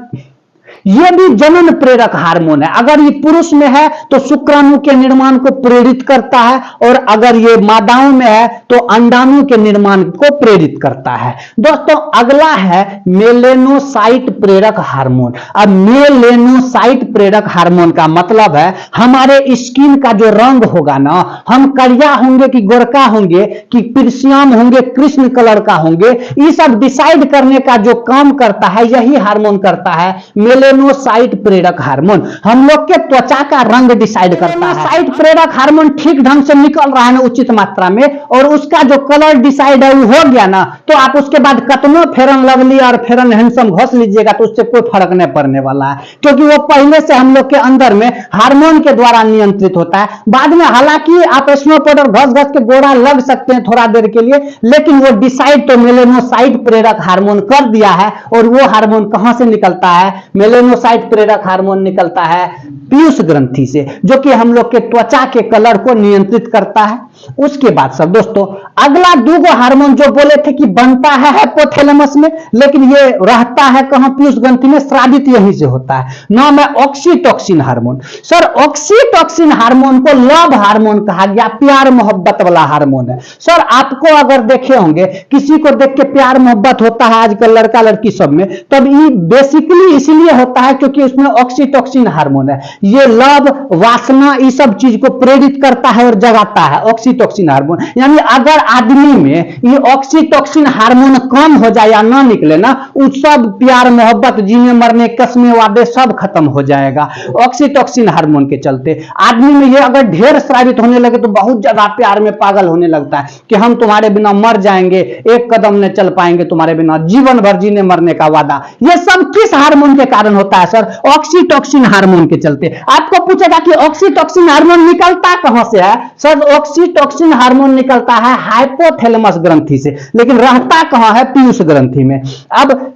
यह भी जनन प्रेरक हार्मोन है, अगर ये पुरुष में है तो शुक्राणु के निर्माण को प्रेरित करता है, और अगर ये मादाओं में है तो अंडाणु के निर्माण को प्रेरित करता है। दोस्तों अगला है मेलेनोसाइट प्रेरक हार्मोन। अब मेलेनोसाइट प्रेरक हार्मोन का मतलब है हमारे स्किन का जो रंग होगा ना, हम करिया होंगे कि गोरका होंगे कि पिरसियाम होंगे, कृष्ण कलर का होंगे, ये सब डिसाइड करने का जो काम करता है यही हार्मोन करता है मेलेनोसाइट प्रेरक हार्मोन। हम लोग के त्वचा का रंग डिसाइड करता है। मेलेनोसाइट प्रेरक हार्मोन ठीक ढंग से निकल रहा है ना उचित मात्रा में, और उसका जो कलर डिसाइड है वो हो गया ना, तो आप उसके बाद कतनो फेरन लवली और फेरन हैंडसम घस लीजिएगा तो उससे कोई फर्क नहीं पड़ने वाला है, क्योंकि वो पहले से हम लोग के अंदर में हार्मोन के द्वारा नियंत्रित होता है। बाद में हालांकि आप स्नो पाउडर घस घस के गोरा लग सकते हैं थोड़ा देर के लिए, लेकिन वो डिसाइड तो मेलेनोसाइट प्रेरक हार्मोन कर दिया है। और वो हार्मोन कहां से निकलता है? मेलेनोसाइट प्रेरक हार्मोन निकलता है पीयूष ग्रंथि से, जो कि हम लोग के त्वचा के कलर को नियंत्रित करता है। उसके बाद सब दोस्तों अगला दूगो हार्मोन जो बोले थे कि बनता है हाइपोथैलेमस में, लेकिन ये रहता है कहां, पीयूष ग्रंथि में, स्रावित यहीं से होता है। नाम है oxytocin hormone. Sir oxytocin hormone को लव हार्मोन कहा गया, प्यार मोहब्बत वाला हार्मोन है। सर आपको अगर देखे होंगे किसी को देख के प्यार मोहब्बत होता है आजकल लड़का लड़की सब में, तब ये बेसिकली इसलिए होता है क्योंकि उसमें ऑक्सीटोसिन हार्मोन है। ये लव, वासना, ये सब चीज को प्रेरित करता है और जगाता है ऑक्सीटोसिन हार्मोन। यानी अगर आदमी में ये ऑक्सीटोसिन हार्मोन कम हो जाए या ना निकले ना, उस सब प्यार मोहब्बत, जीने मरने कसमे वादे सब खत्म हो जाएगा ऑक्सीटोसिन हार्मोन के चलते। आदमी में ये अगर ढेर स्रावित होने लगे तो बहुत ज्यादा प्यार में पागल होने लगता है कि हम तुम्हारे बिना मर जाएंगे, एक कदम न चल पाएंगे तुम्हारे बिना, जीवन भर जीने मरने का वादा। ये सब किस हार्मोन के कारण होता है सर? ऑक्सीटोसिन हार्मोन के चलते। आपको पूछेगा कि ऑक्सीटोसिन हार्मोन निकलता कहां से है? सर ऑक्सीटोसिन हार्मोन निकलता है हाइपोथैलेमस ग्रंथि से, लेकिन रहता कहां है? पीयूष ग्रंथि में। अब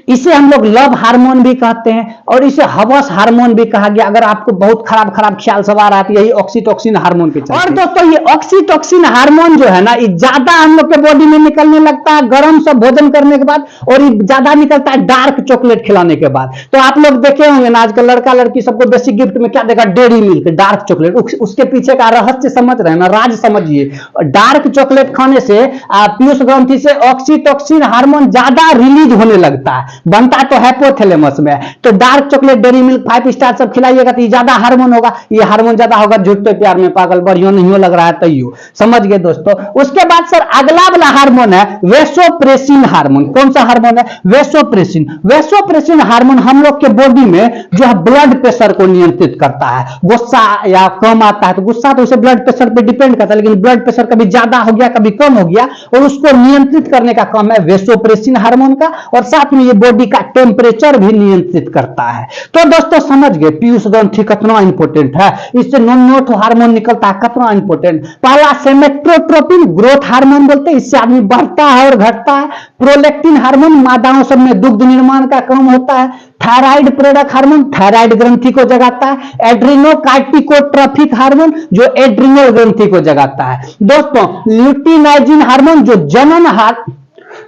इसे हम लोग लव हार्मोन भी कहते हैं और इसे हवस हार्मोन भी कहा गया, अगर आपको बहुत खराब खराब ख्याल सवार आती है, यही ऑक्सीटोसिन हार्मोन के चलते। और दोस्तों ये ऑक्सीटोसिन हार्मोन जो है ना, ये ज्यादा हम लोग के बॉडी में निकलने लगता है गर्म सब भोजन करने के बाद, और ये ज्यादा निकलता है डार्क चॉकलेट खिलाने के बाद। तो आप लोग देखे होंगे ना आजकल लड़का लड़की सबको बेसिक गिफ्ट में क्या देगा? Dairy milk, dark chocolate. उसके पीछे का रहस्य समझ रहे हैं ना, राज समझिए। डार्क चॉकलेट खाने से पीयूष ग्रंथि से ऑक्सीटोसिन हार्मोन ज्यादा रिलीज होने लगता है, बनता तो हाइपोथैलेमस में। तो dark chocolate, dairy milk, 5 star सब खिलाइएगा तो ये ज्यादा हार्मोन होगा। ये हार्मोन ज्यादा होगा, झूठे प्यार में पागल, बढ़िया नहीं लग रहा है तैयो, समझ गए दोस्तों। उसके बाद सर अगला वाला हार्मोन है वेसोप्रेसिन हार्मोन। कौन सा हार्मोन है? वेसोप्रेसिन। वेसोप्रेसिन हार्मोन हम लोग के बॉडी में जो है ब्लड प्रेशर को नियंत्रित करता है। गुस्सा या कम आता है तो गुस्सा तो उसे ब्लड प्रेशर पे डिपेंड करता है, लेकिन ब्लड प्रेशर कभी ज्यादा हो गया कभी कम हो गया, और उसको नियंत्रित करने का काम है वेसोप्रेसिन हार्मोन का। और साथ में ये बॉडी का टेम्परेचर भी नियंत्रित करता है। तो दोस्तों समझ गए पीयूष ग्रंथि कितना इंपॉर्टेंट है, इससे नॉन हार्मोन निकलता है, कितना इंपॉर्टेंट। पहला सेमेट्रोट्रोपिन, ग्रोथ हार्मोन बोलते हैं, इससे आदमी बढ़ता है और घटता है। प्रोलेक्टिन हार्मोन, मादाओं सब में दुग्ध निर्माण का काम होता है। थायराइड प्रेरक हार्मोन, थायराइड ग्रंथि को जगाता है। एड्रिनोकार्टिकोट्रोफिक हार्मोन, जो एड्रिनल ग्रंथि को जगाता है। दोस्तों ल्यूटिनाइजिन हार्मोन,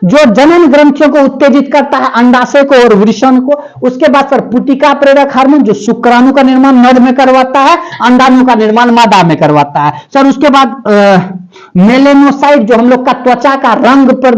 जो जनन ग्रंथियों को उत्तेजित करता है, अंडाशय को और वृषण को। उसके बाद सर पुटिका प्रेरक हार्मोन, जो शुक्राणु का निर्माण नर में करवाता है, अंडाणु का निर्माण मादा में करवाता है। सर उसके बाद मेलेनोसाइट, जो हम लोग का त्वचा का रंग पर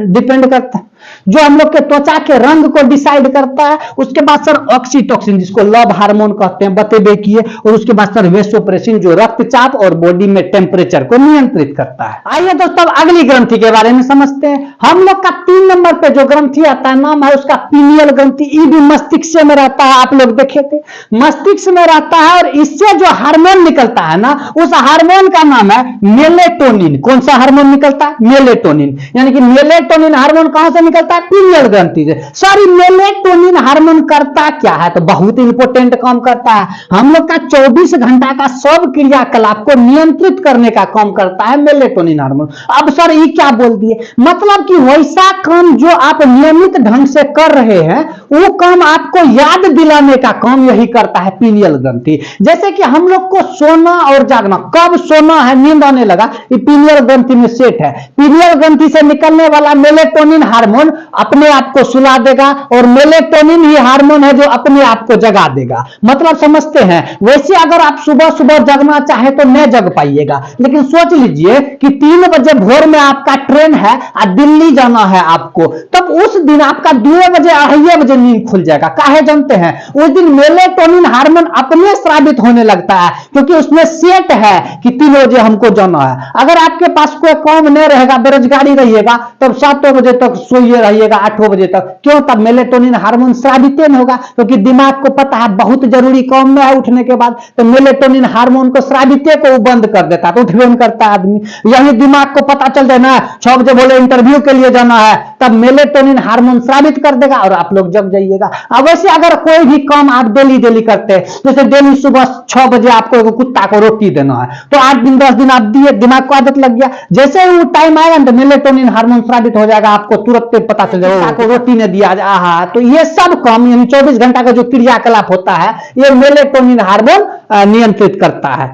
डिपेंड करता है, जो हम लोग के त्वचा के रंग को डिसाइड करता है। उसके बाद सर ऑक्सीटोसिन, जिसको लव हार्मोन कहते हैं, बतेबे किए। और उसके बाद सर वेसोप्रेसिन, जो रक्तचाप और बॉडी में टेम्परेचर को नियंत्रित करता है। आइए दोस्तों अगली ग्रंथि के बारे में समझते हैं। हम लोग का 3 नंबर पे जो ग्रंथि आता है, नाम है उसका पीनियल ग्रंथि। ये भी मस्तिष्क में रहता है, आप लोग देखे थे, मस्तिष्क में रहता है। और इससे जो हार्मोन निकलता है ना, उस हार्मोन का नाम है मेलेटोनिन। कौन सा हार्मोन निकलता है? मेलेटोनिन। यानी कि मेलेटोनिन हार्मोन कहां से निकलता है? पीनियल ग्रंथि से। सॉरी, मेलेटोनिन हार्मोन करता क्या है? तो बहुत इंपॉर्टेंट काम करता है। हम लोग का 24 घंटा का सब क्रियाकलाप को नियंत्रित करने का काम करता है मेलेटोनिन हार्मोन। अब सर ये क्या बोल दिए? मतलब कि वैसा काम जो आप नियमित ढंग से कर रहे हैं, वो काम आपको याद दिलाने का काम यही करता है पीनियल ग्रंथि। जैसे कि हम लोग को सोना और जागना, कब सोना है, नींद आने लगा, ये पीनियल ग्रंथि में सेट है। पीनियल ग्रंथि से निकलने वाला मेलेटोनिन हार्मोन अपने आप को सुला देगा, और मेलेटोनिन ही हार्मोन है जो अपने आप को जगा देगा। मतलब समझते हैं? वैसे अगर आप सुबह सुबह जगना चाहे तो नहीं जग पाइएगा, लेकिन सोच लीजिए कि 3 बजे भोर में आपका ट्रेन है और दिल्ली जाना है आपको, तब उस दिन आपका 2 बजे 2:30 बजे नींद खुल जाएगा। काहे जानते हैं? उस दिन मेलेटोनिन हार्मोन अपने स्रावित होने लगता है, क्योंकि उसमें सेट है कि 3 बजे हमको जाना है। अगर आपके पास कोई काम नहीं रहेगा, बेरोजगारी रहिएगा, तब 7 बजे तक सोइए रहिएगा, 8 बजे तक। क्यों? तब मेलेटोनिन हार्मोन स्रावित नहीं होगा, क्योंकि दिमाग को पता है बहुत जरूरी काम में है उठने के बाद, तो मेलेटोनिन हार्मोन को स्रावित को वो बंद कर देता है, तो उठवे नहीं करता आदमी। यही दिमाग को पता चल जाए ना 6 बजे बोले इंटरव्यू के लिए जाना है, तब मेलेटोनिन हार्मोन स्रावित कर देगा और आप लोग जग जाइएगा। अब वैसे अगर कोई भी काम आप डेली करते हैं, जैसे डेली सुबह 6 बजे आपको एक कुत्ता को रोटी देना है, तो 8 दिन 10 दिन आप दिए, दिमाग को आदत लग गया। जैसे ही वो टाइम आएगा तो मेलेटोनिन हार्मोन स्रावित हो जाएगा, आपको तुरंत पता चल जाए को रोटी ने दिया आहा। तो ये सब काम यानी 24 घंटा का जो क्रियाकलाप होता है ये मेलेटोनिन हार्मोन नियंत्रित करता है।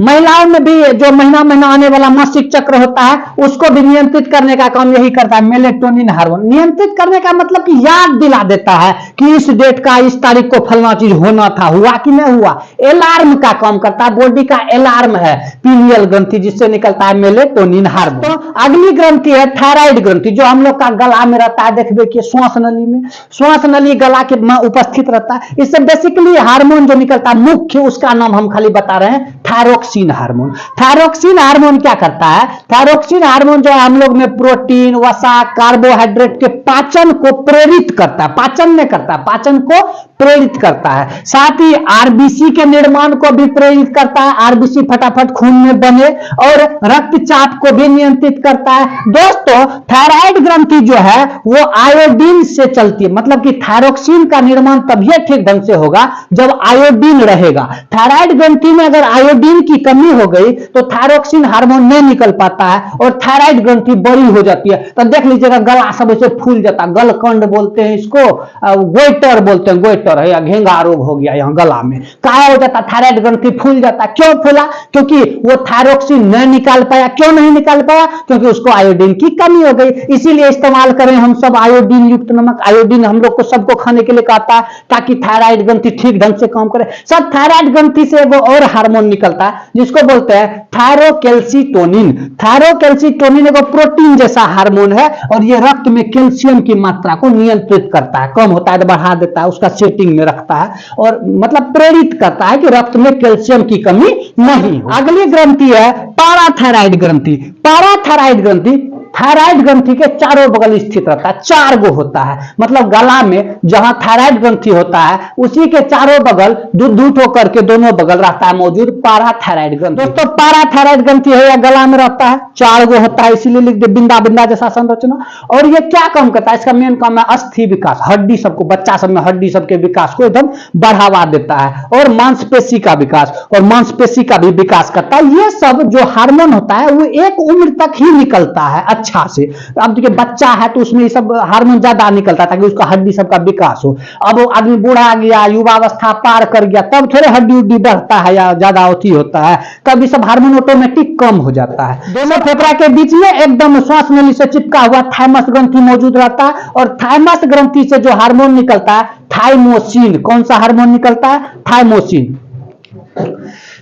महिलाओं में भी जो महीना महीना आने वाला मासिक चक्र होता है उसको भी नियंत्रित करने का काम यही करता है मेलेटोनिन हार्मोन। नियंत्रित करने का मतलब कि याद दिला देता है कि इस डेट का इस तारीख को फलना चीज होना था, हुआ कि नहीं हुआ। अलार्म का काम करता है, बॉडी का अलार्म है पीनियल ग्रंथि जिससे निकलता है मेलेटोनिन हार्मोन। तो अगली ग्रंथि है थायराइड ग्रंथि जो हम लोग का गला में रहता है, देखिए कि श्वास नली में, श्वास नली गला के उपस्थित रहता है। इससे बेसिकली हार्मोन जो निकलता है मुख्य उसका नाम हम खाली बता रहे हैं थायरोक्सिन हार्मोन। थायरोक्सिन हार्मोन क्या करता है, थायरोक्सिन हार्मोन जो है हम लोग में प्रोटीन वसा कार्बोहाइड्रेट के पाचन को प्रेरित करता है, पाचन में करता है, पाचन को प्रेरित करता है। साथ ही आरबीसी के निर्माण को भी प्रेरित करता है, आरबीसी फटाफट खून में बने, और रक्तचाप को भी नियंत्रित करता है। दोस्तों थायराइड ग्रंथि जो है वो आयोडीन से चलती है, मतलब कि थायरोक्सिन का निर्माण तभी ठीक ढंग से होगा जब आयोडीन रहेगा। थायराइड ग्रंथि में अगर आयोडीन की कमी हो गई तो थायरोक्सिन हार्मोन नहीं निकल पाता है और थायराइड ग्रंथि बड़ी हो जाती है। तो देख लीजिएगा गला सब ऐसे फूल जाता है, गलकंड बोलते हैं इसको, गोइटर बोलते हैं, गोइटर है या घेंगा रोग हो गया यहाँ गला में, काया हो जाता, थायराइड ग्रंथि फूल जाता। क्यों फूला? क्योंकि वो थायरोक्सिन नहीं निकाल पाया। क्यों नहीं निकाल पाया? क्योंकि उसको आयोडीन की कमी हो गई। इसीलिए इस्तेमाल करें हम सब आयोडीन युक्त नमक। आयोडीन हम लोग को सबको खाने के लिए कहता है ताकि थायराइड ग्रंथि ठीक ढंग से काम करे। सब थायराइड ग्रंथि से वो और हार्मोन निकलता है जिसको बोलते हैं थायरोकैल्सिटोनिन। थायरोकैल्सिटोनिन एक प्रोटीन जैसा हार्मोन है और ये रक्त में कैल्शियम की मात्रा को नियंत्रित करता है, कम होता है तो बढ़ा देता है, उसका सेटिंग में रखता है और मतलब प्रेरित करता है कि रक्त में कैल्शियम की कमी नहीं हो। अगली ग्रंथि है पाराथायराइड ग्रंथि। पाराथायराइड ग्रंथि थायराइड ग्रंथि के चारों बगल स्थित रहता है, 4 गो होता है, मतलब गला में जहां थायराइड ग्रंथि होता है उसी के चारों बगल दूध होकर के दोनों बगल रहता है मौजूद पाराथायराइड ग्रंथि। दोस्तों पाराथायराइड ग्रंथि है या गला में रहता है, 4 गो होता है, इसीलिए लिख दे बिंदा बिंदा जैसा संरचना। और ये क्या काम करता है? इसका मेन काम है अस्थि विकास, हड्डी सबको, बच्चा सब में हड्डी सबके विकास को एकदम बढ़ावा देता है, और मांसपेशी का विकास, और मांसपेशी का भी विकास करता है। ये सब जो हार्मोन होता है वो एक उम्र तक ही निकलता है अच्छा से। अब देखिए बच्चा है तो उसमें ये सब हार्मोन ज्यादा निकलता है ताकि उसका हड्डी सबका विकास हो। अब वो आदमी बूढ़ा गया, युवावस्था पार कर गया, तब थोड़े हड्डी उड्डी बढ़ता है या ज्यादा होती होता है, तब ये सब हार्मोन ऑटोमेटिक कम हो जाता है। दोनों फेफड़ा के बीच में एकदम श्वास नली से चिपका हुआ थाइमस ग्रंथि मौजूद रहता है, और थाइमस ग्रंथि से जो हार्मोन निकलता है थाइमोसिन। कौन सा हार्मोन निकलता है? थाइमोसिन।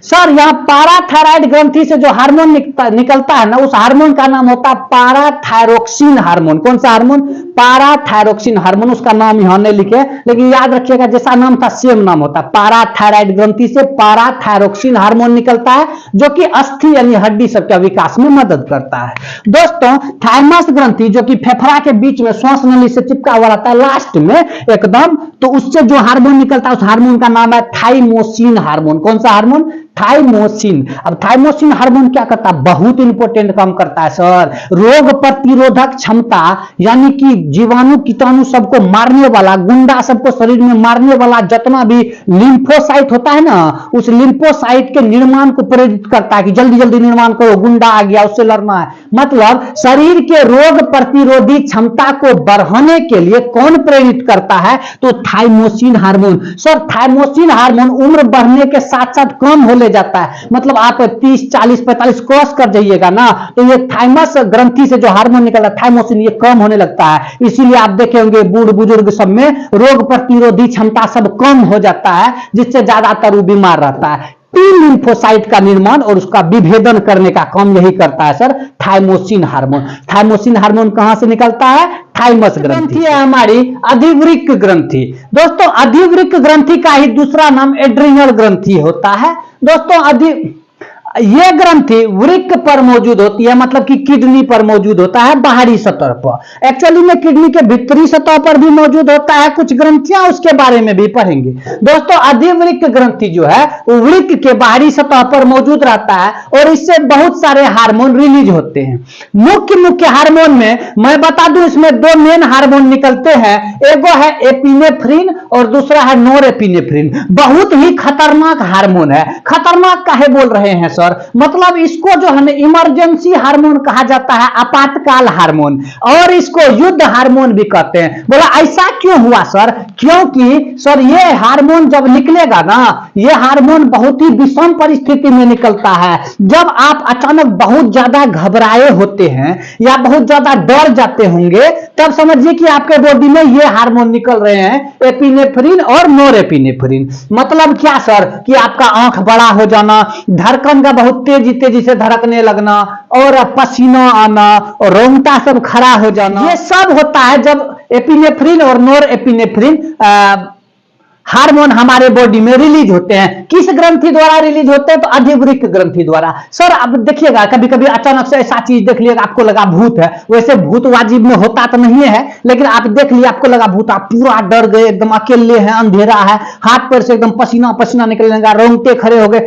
सर यहाँ पाराथायराइड ग्रंथि से जो हार्मोन निकलता है ना, उस हार्मोन का नाम होता है पाराथायरोक्सिन हार्मोन। कौन सा हार्मोन? पाराथायरोक्सिन हार्मोन। उसका नाम यहां नहीं लिखे लेकिन याद रखिएगा जैसा नाम था सेम नाम होता है। पाराथायराइड ग्रंथि से पाराथायरोक्सिन हार्मोन निकलता है जो कि अस्थि यानी हड्डी सबका विकास में मदद करता है। दोस्तों थाइमस ग्रंथि जो कि फेफड़ा के बीच में श्वास नली से चिपका हुआ रहता है लास्ट में एकदम, तो उससे जो हार्मोन निकलता है उस हार्मोन का नाम है थाइमोसिन हार्मोन। कौन सा हार्मोन? थाइमोसिन। अब थाइमोसिन हार्मोन क्या करता है? बहुत इंपॉर्टेंट काम करता है सर। रोग प्रतिरोधक क्षमता यानी कि जीवाणु कीटाणु सबको मारने वाला, गुंडा सबको शरीर में मारने वाला जितना भी लिम्फोसाइट होता है ना, उस लिम्फोसाइट के निर्माण को प्रेरित करता है कि जल्दी जल्दी निर्माण करो, गुंडा आ गया उससे लड़ना है। मतलब शरीर के रोग प्रतिरोधी क्षमता को बढ़ाने के लिए कौन प्रेरित करता है? तो thymosin hormone. Sir thymosin hormone उम्र बढ़ने के साथ साथ कम हो जाता है, मतलब आप 30, 40, 45 क्रॉस कर जाइएगा ना तो ये थाइमस ग्रंथि से जो हार्मोन निकलता है थाइमोसिन ये कम होने लगता है। इसीलिए आप देखे होंगे बूढ़ बुजुर्ग सब में रोग प्रतिरोधी क्षमता सब कम हो जाता है, जिससे ज्यादातर वो बीमार रहता है। टी लिम्फोसाइट का निर्माण और उसका विभेदन करने का काम यही करता है sir thymosin hormone. Thymosin hormone कहां से निकलता है? थाइमस ग्रंथि है हमारी अधिवृक्क ग्रंथि। दोस्तों अधिवृक्क ग्रंथि का ही दूसरा नाम एड्रिनल ग्रंथि होता है। दोस्तों ये ग्रंथि वृक्क पर मौजूद होती है, मतलब कि किडनी पर मौजूद होता है बाहरी सतह पर। एक्चुअली में किडनी के भीतरी सतह पर भी मौजूद होता है कुछ ग्रंथियां, उसके बारे में भी पढ़ेंगे। दोस्तों अधिवृक्क ग्रंथि जो है वो वृक्क के बाहरी सतह पर मौजूद रहता है और इससे बहुत सारे हार्मोन रिलीज होते हैं। मुख्य हार्मोन में मैं बता दूं इसमें 2 मेन हार्मोन निकलते हैं, एगो है एपिनेफ्रिन और दूसरा है नोरेपिनेफ्रिन। बहुत ही खतरनाक हार्मोन है। खतरनाक काहे बोल रहे हैं सर? सर? मतलब इसको जो है इमरजेंसी हार्मोन कहा जाता है, आपातकाल हार्मोन, और इसको युद्ध हार्मोन भी कहते हैं। बोला ऐसा क्यों हुआ सर? क्योंकि सर ये हार्मोन जब निकलेगा ना, ये हार्मोन बहुत ही विषम परिस्थिति में निकलता है। जब आप अचानक बहुत ज्यादा घबराए होते हैं या बहुत ज्यादा डर जाते होंगे, तब समझिए कि आपके बॉडी में ये हार्मोन निकल रहे हैं, एपिनेफ्रिन और नोरेपिनेफ्रिन। मतलब क्या सर? कि आपका आंख बड़ा हो जाना, धड़कन का बहुत तेजी तेजी से धड़कने लगना, और पसीना आना, और रोंगटा सब खड़ा हो जाना, ये सब होता है जब एपिनेफ्रिन और नोरेपिनेफ्रिन हार्मोन हमारे बॉडी में रिलीज होते हैं। किस ग्रंथि द्वारा रिलीज होते हैं? तो अधिवृक्क ग्रंथि द्वारा। सर अब देखिएगा, कभी कभी अचानक से ऐसा चीज देख लिएगा, आपको लगा भूत है। वैसे भूत वाजिब में होता तो नहीं है, लेकिन आप देख लिए, आपको लगा भूत, आप पूरा डर गए, एकदम अकेले हैं, अंधेरा है, हाथ पैर से एकदम पसीना पसीना निकलने लगा, रोंगटे खड़े हो गए,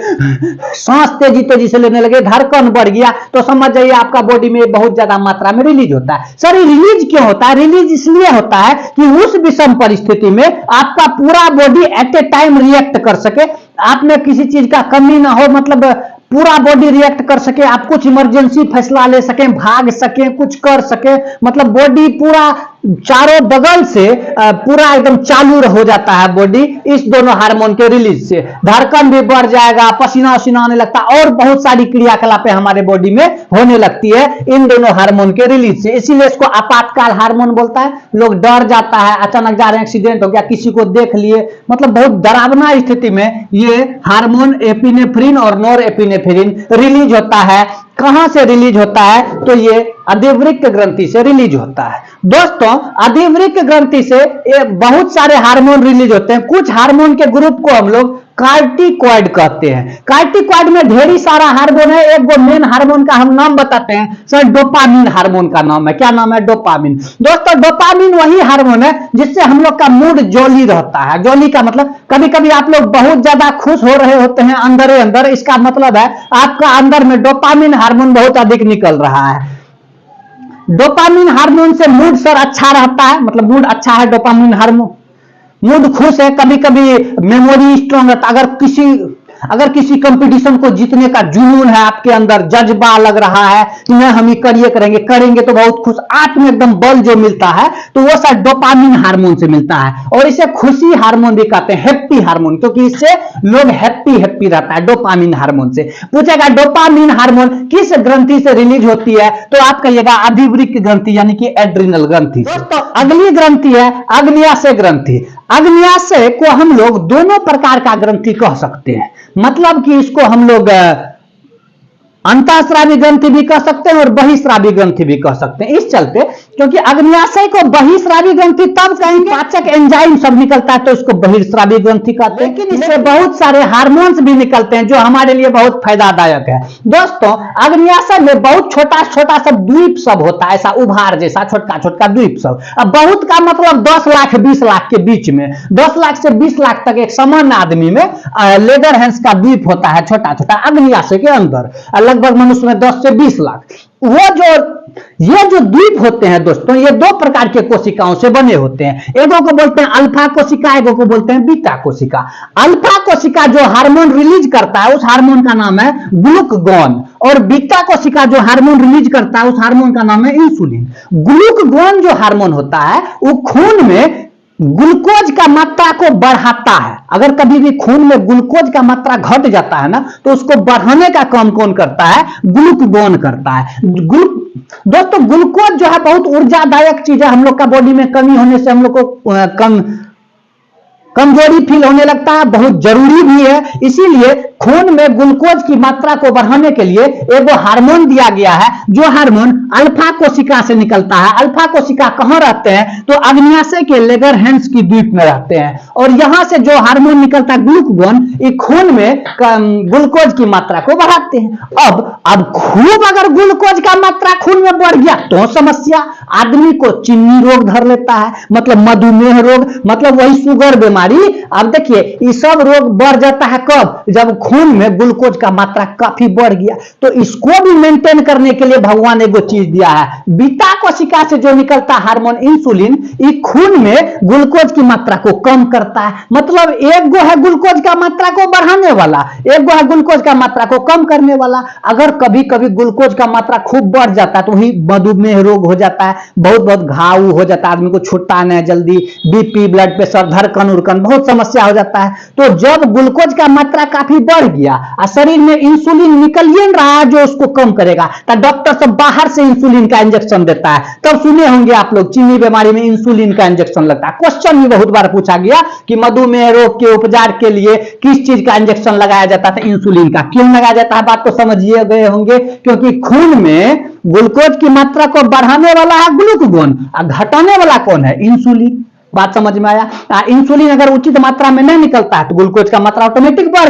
सांस तेजी तेजी से लेने लगे, धड़कन बढ़ गया, तो समझ जाइए आपका बॉडी में बहुत ज्यादा मात्रा में रिलीज होता है। सर रिलीज क्यों होता है? रिलीज इसलिए होता है कि उस विषम परिस्थिति में आपका पूरा body at A time react कर सके, आप में किसी चीज का कमी ना हो, मतलब पूरा बॉडी रिएक्ट कर सके, आप कुछ इमरजेंसी फैसला ले सकें, भाग सकें, कुछ कर सके, मतलब बॉडी पूरा चारों बगल से पूरा एकदम चालू हो जाता है बॉडी, इस दोनों हार्मोन के रिलीज से। धड़कन भी बढ़ जाएगा, पसीना वसीना आने लगता है, और बहुत सारी क्रियाकलापें हमारे बॉडी में होने लगती है इन दोनों हार्मोन के रिलीज से। इसीलिए इसको आपातकाल हार्मोन बोलता है। लोग डर जाता है, अचानक जा रहे हैं, एक्सीडेंट हो गया, किसी को देख लिए, मतलब बहुत डरावना स्थिति में ये हार्मोन एपिनेफ्रिन और नोरेपिनेफ्रिन रिलीज होता है। कहां से रिलीज होता है? तो ये अधिवृक्क ग्रंथि से रिलीज होता है। दोस्तों अधिवृक्क ग्रंथि से बहुत सारे हार्मोन रिलीज होते हैं। कुछ हार्मोन के ग्रुप को हम लोग कार्टिकॉइड कहते हैं। कार्टिकॉइड में ढेरी सारा हार्मोन है। एक वो मेन हार्मोन का हम नाम बताते हैं सर, डोपामिन हार्मोन का नाम है। क्या नाम है? डोपामिन। दोस्तों डोपामिन वही हार्मोन है जिससे हम लोग का मूड जॉली रहता है। जॉली का मतलब कभी कभी आप लोग बहुत ज्यादा खुश हो रहे होते हैं अंदर अंदर, इसका मतलब है आपका अंदर में डोपामिन हार्मोन बहुत अधिक निकल रहा है। डोपामिन हार्मोन से मूड सर अच्छा रहता है, मतलब मूड अच्छा है, डोपामिन हार्मोन, मूड खुश है, कभी कभी मेमोरी स्ट्रांग रहता है। अगर किसी कंपटीशन को जीतने का जुनून है आपके अंदर, जज्बा लग रहा है कि नहीं हम ये करेंगे तो बहुत खुश, आत्म एकदम बल जो मिलता है, तो वो सब डोपामिन हार्मोन से मिलता है। और इसे खुशी हार्मोन भी कहते हैं, हैप्पी हार्मोन, क्योंकि इससे लोग हैप्पी रहता है डोपामिन हार्मोन से। पूछेगा डोपामिन हार्मोन किस ग्रंथि से रिलीज होती है, तो आप कहिएगा अधिवृक्क ग्रंथि यानी कि एड्रिनल ग्रंथि। दोस्तों अगली ग्रंथि है अग्न्याशय ग्रंथि। अग्न्याशय को हम लोग दोनों प्रकार का ग्रंथि कह सकते हैं, मतलब कि इसको हम लोग अंतःस्रावी ग्रंथि भी कह सकते हैं और बहिस्रावी ग्रंथि भी कह सकते हैं। इस चलते क्योंकि अग्न्याशय को बहिस्रावी ग्रंथि तब कहेंगे पाचक एंजाइम सब निकलता है तो इसको बहिस्रावी ग्रंथि कहते हैं। लेकिन इससे बहुत सारे हार्मोन्स भी निकलते हैं जो हमारे लिए बहुत फायदादायक है। दोस्तों अग्न्याशय में बहुत छोटा छोटा सब द्वीप सब होता है, ऐसा उभार जैसा छोटा छोटा द्वीप सब। अब बहुत का मतलब 10 लाख 20 लाख के बीच में, 10 लाख से 20 लाख तक एक सामान्य आदमी में लेदर हैंस का द्वीप होता है छोटा छोटा अग्न्याशय के अंदर, लगभग मनुष्य में 10 से 20 लाख। ये जो द्वीप होते हैं दोस्तों, ये दो प्रकार के कोशिकाओं से बने होते हैं। एगो को बोलते हैं अल्फा कोशिका, एगो को बोलते हैं बीटा कोशिका। अल्फा कोशिका जो हार्मोन रिलीज करता है उस हार्मोन का नाम है ग्लूकागॉन, और बीटा कोशिका जो हार्मोन रिलीज करता है उस हार्मोन का नाम है इंसुलिन। ग्लूकागॉन जो हार्मोन होता है वो खून में ग्लूकोज का मात्रा को बढ़ाता है। अगर कभी भी खून में ग्लूकोज का मात्रा घट जाता है ना, तो उसको बढ़ाने का काम कौन करता है? ग्लूकागॉन करता है। दोस्तों ग्लूकोज जो है बहुत ऊर्जादायक चीज है। हम लोग का बॉडी में कमी होने से हम लोग को कमजोरी फील होने लगता है, बहुत जरूरी भी है। इसीलिए खून में ग्लूकोज की मात्रा को बढ़ाने के लिए एक हार्मोन दिया गया है, जो हार्मोन अल्फा कोशिका से निकलता है। अल्फा कोशिका कहां रहते हैं? तो अग्न्याशय के लेगर हैंस की द्वीप में रहते हैं। और यहां से जो हार्मोन निकलता है ग्लूकागॉन, ये खून में ग्लूकोज की मात्रा को बढ़ाते हैं। अब खूब अगर ग्लूकोज का मात्रा खून में बढ़ गया तो समस्या, आदमी को चीनी रोग धर लेता है, मतलब मधुमेह रोग, मतलब वही शुगर बीमारी बीमारी। अब देखिए ये सब रोग बढ़ जाता है कब, जब खून में ग्लूकोज का मात्रा काफी बढ़ गया। तो इसको भी मेंटेन करने के लिए भगवान ने वो चीज दिया है, बीटा कोशिका से जो निकलता हार्मोन इंसुलिन, ये खून में ग्लूकोज की मात्रा को कम करता है। मतलब एक गो है ग्लूकोज का मात्रा को बढ़ाने वाला, एक गो है ग्लूकोज का मात्रा को कम करने वाला। अगर कभी कभी ग्लूकोज का मात्रा खूब बढ़ जाता है तो वही मधुमेह रोग हो जाता है, बहुत बहुत घाव हो जाता है, आदमी को छूटता नहीं जल्दी, बीपी, ब्लड प्रेशर, धड़कन उड़कन बहुत समस्या हो जाता है। तो जब ग्लूकोज का मात्रा काफी बढ़ गया और शरीर में इंसुलिन निकल ही रहा है जो उसको कम करेगा, तो डॉक्टर सब बाहर से इंसुलिन का इंजेक्शन देता है। तब सुने होंगे आप लोग चीनी बीमारी में इंसुलिन का इंजेक्शन लगता है। क्वेश्चन भी बहुत बार पूछा गया कि मधुमेह रोग के उपचार के लिए किस चीज का इंजेक्शन लगाया जाता था, इंसुलिन का। क्यों लगाया जाता है, बात तो समझिए गए होंगे, क्योंकि खून में ग्लूकोज की मात्रा को बढ़ाने वाला है ग्लूकागोन और घटाने वाला कौन है, इंसुलिन। बात समझ में आया। इंसुलिन अगर उचित मात्रा में नहीं निकलता है तो ग्लूकोज का मात्रा ऑटोमेटिक बढ़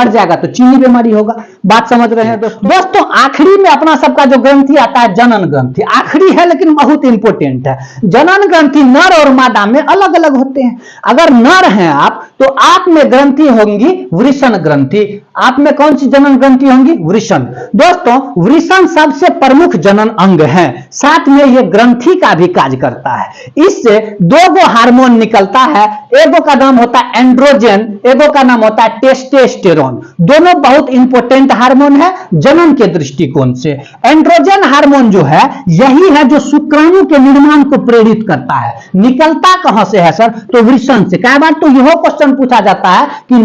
जाएगा तो चीनी बीमारी होगा। बात समझ रहे हैं दोस्तों। आखिरी में अपना सबका जो ग्रंथि आता है जनन ग्रंथि, आखिरी है लेकिन बहुत इंपॉर्टेंट है। जनन ग्रंथि नर और मादा में अलग अलग होते हैं। अगर नर हैं आप तो आप में ग्रंथि होंगी वृषण ग्रंथि। आप में कौन सी जनन ग्रंथि होंगी, वृषण। दोस्तों वृषण सबसे प्रमुख जनन अंग है, साथ में यह ग्रंथि का भी कार्य करता है। इससे दो हार्मोन निकलता है, एगो का नाम होता है एंड्रोजन, एगो का नाम होता है टेस्टोस्टेरोन। दोनों बहुत इंपॉर्टेंट हार्मोन है जनन के दृष्टिकोण से। एंड्रोजन हार्मोन जो है यही है जो शुक्राणु के निर्माण को प्रेरित करता है। निकलता कहां से है सर, तो वृषण से। कई बार तो यह क्वेश्चन पूछा जाता है कि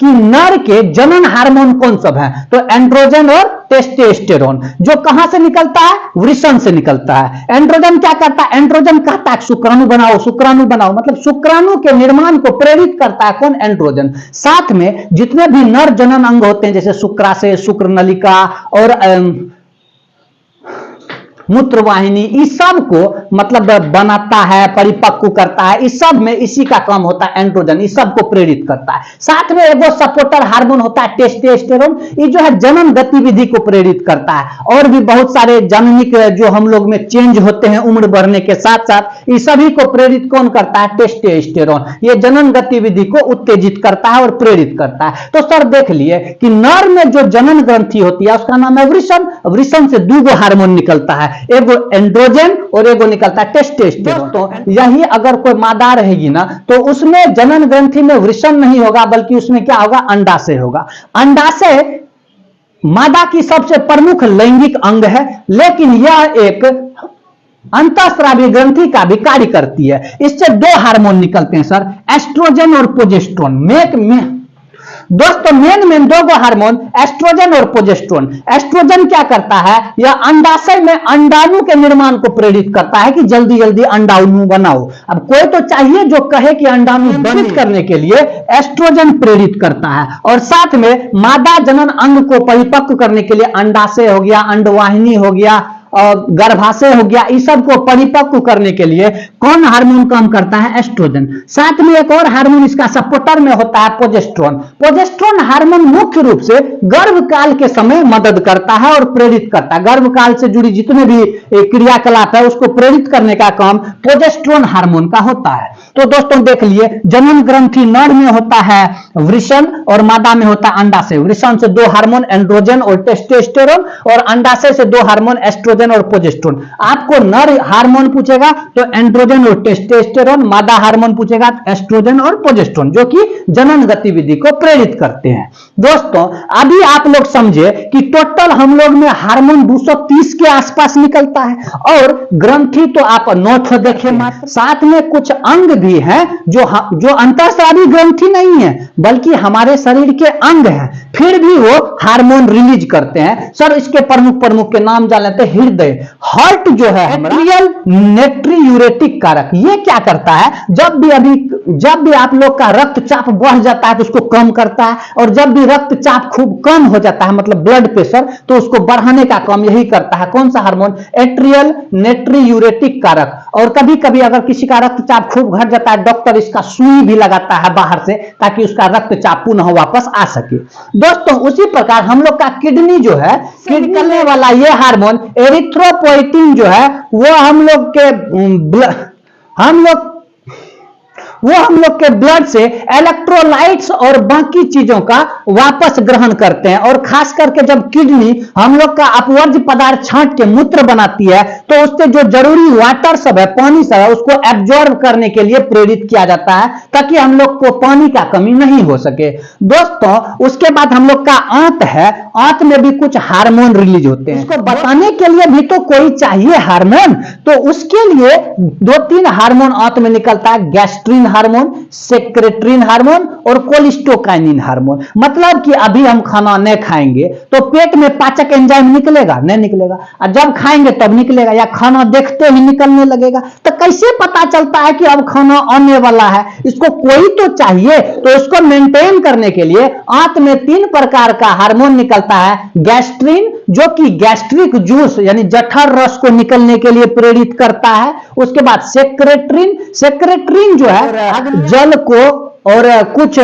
नर के जनन हार्मोन कौन सब है, तो एंड्रोजन और टेस्टोस्टेरोन। जो कहां से निकलता है, वृषण से निकलता है। एंड्रोजन क्या करता है, एंड्रोजन कहता है शुक्राणु बनाओ, शुक्राणु बनाओ, मतलब शुक्राणु के निर्माण को प्रेरित करता है कौन, एंड्रोजन। साथ में जितने भी नर जनन अंग होते हैं जैसे शुक्राशय, शुक्र नलिका और मूत्रवाहिनी, इस सब को मतलब बनाता है, परिपक्व करता है। इस सब में इसी का काम होता है एंड्रोजन, इस सब को प्रेरित करता है। साथ में एगो सपोर्टर हार्मोन होता है टेस्टोस्टेरोन, ये जो है जनन गतिविधि को प्रेरित करता है। और भी बहुत सारे जननिक जो हम लोग में चेंज होते हैं उम्र बढ़ने के साथ साथ, इस सभी को प्रेरित कौन करता है, टेस्टोस्टेरोन। ये जनन गतिविधि को उत्तेजित करता है और प्रेरित करता है। तो सर देख लिए कि नर में जो जनन ग्रंथि होती है उसका नाम है वृषण। वृषण से दो हार्मोन निकलता है, एगो एंड्रोजन और एगो निकलता है टेस्टोस्टेरोन। तो यही अगर कोई मादा रहेगी ना तो उसमें जनन ग्रंथि में वृषण नहीं होगा, बल्कि उसमें क्या होगा, अंडाशय होगा। अंडाशय मादा की सबसे प्रमुख लैंगिक अंग है, लेकिन यह एक अंतःस्रावी ग्रंथि का भी कार्य करती है। इससे दो हार्मोन निकलते हैं सर, एस्ट्रोजन और प्रोजेस्टेरोन। दोस्तों मेन दो हार्मोन एस्ट्रोजन और प्रोजेस्टेरोन। एस्ट्रोजन क्या करता है, यह अंडाशय में अंडाणु के निर्माण को प्रेरित करता है कि जल्दी जल्दी अंडाणु बनाओ। अब कोई तो चाहिए जो कहे कि अंडाणु बनित करने के लिए एस्ट्रोजन प्रेरित करता है। और साथ में मादा जनन अंग को परिपक्व करने के लिए अंडाशय हो गया, अंडवाहिनी हो गया और गर्भाशय हो गया, इस सब को परिपक्व करने के लिए कौन हार्मोन काम करता है, एस्ट्रोजन। साथ में एक और हार्मोन इसका सपोर्टर में होता है प्रोजेस्टेरोन। प्रोजेस्टेरोन हार्मोन मुख्य रूप से गर्भकाल के समय मदद करता है और प्रेरित करता है। गर्भकाल से जुड़ी जितने भी क्रियाकलाप है उसको प्रेरित करने का काम प्रोजेस्टेरोन हार्मोन का होता है। तो दोस्तों देख लिए जनन ग्रंथि नर में होता है वृषण और मादा में होता है अंडाशय। वृषण से दो हार्मोन एंड्रोजन और टेस्टोस्टेरोन और अंडाशय से दो हार्मोन एस्ट्रोजन और प्रोजेस्टेरोन। आपको नर हार्मोन पूछेगा तो एंड्रोजन और टेस्टोस्टेरोन, मादा हार्मोन पूछेगा तो एस्ट्रोजन और प्रोजेस्टेरोन, जो कि जनन गतिविधि को प्रेरित करते हैं। दोस्तों अभी आप लोग समझे कि टोटल हम लोग में हार्मोन 230 के आसपास निकलता है और ग्रंथि तो आप 9 देखे मात्र। साथ में कुछ अंग भी हैं जो अंतःस्रावी ग्रंथि नहीं है बल्कि हमारे शरीर के अंग हैं, फिर भी वो हार्मोन रिलीज करते हैं। सर इसके प्रमुख के नाम जान लेते हैं। हृदय, हार्ट जो है एट्रियल नेट्रियूरेटिक कारक, ये क्या करता है, जब भी आप लोग का रक्तचाप बढ़ जाता है तो उसको कम करता है, और जब भी रक्तचाप खूब कम हो जाता है मतलब ब्लड प्रेशर, तो उसको बढ़ाने का काम यही करता है। कौन सा हार्मोन, एट्रियल नेट्रियूरेटिक कारक। और कभी कभी अगर किसी का रक्तचाप खूब घट जाता है डॉक्टर इसका सुई भी लगाता है बाहर से ताकि उसका रक्तचाप पुनः वापस आ सके। दोस्तों उसी प्रकार हम लोग का किडनी जो है, निकलने वाला ये हार्मोन एरिथ्रोपोइटिन जो है वो हम लोग वो हम लोग के ब्लड से इलेक्ट्रोलाइट्स और बाकी चीजों का वापस ग्रहण करते हैं। और खास करके जब किडनी हम लोग का अपवर्ज्य पदार्थ छांट के मूत्र बनाती है तो उससे जो जरूरी वाटर सब है, पानी सब है, उसको एब्जॉर्ब करने के लिए प्रेरित किया जाता है ताकि हम लोग को पानी का कमी नहीं हो सके। दोस्तों उसके बाद हम लोग का आंत है, आंत में भी कुछ हार्मोन रिलीज होते हैं। इसको बताने के लिए भी तो कोई चाहिए हार्मोन, तो उसके लिए 2-3 हार्मोन आंत में निकलता है, गैस्ट्रिन हार्मोन, सेक्रेट्रिन हार्मोन और कोलिस्टोकाइनिन हार्मोन। मतलब कि अभी हम खाना नहीं खाएंगे तो पेट में पाचक एंजाइम निकलेगा? नहीं निकलेगा। और जब खाएंगे तब निकलेगा, या खाना देखते ही निकलने लगेगा। तो कैसे पता चलता है कि अब खाना आने वाला है? इसको कोई तो चाहिए। तो इसको मेंटेन करने के लिए आंत में 3 प्रकार का हार्मोन निकलता है। गैस्ट्रिन जो कि गैस्ट्रिक जूस यानी जठर रस को निकलने के लिए प्रेरित करता है। उसके बाद सेक्रेट्रिन, सेक्रेट्रिन जो है जल को और कुछ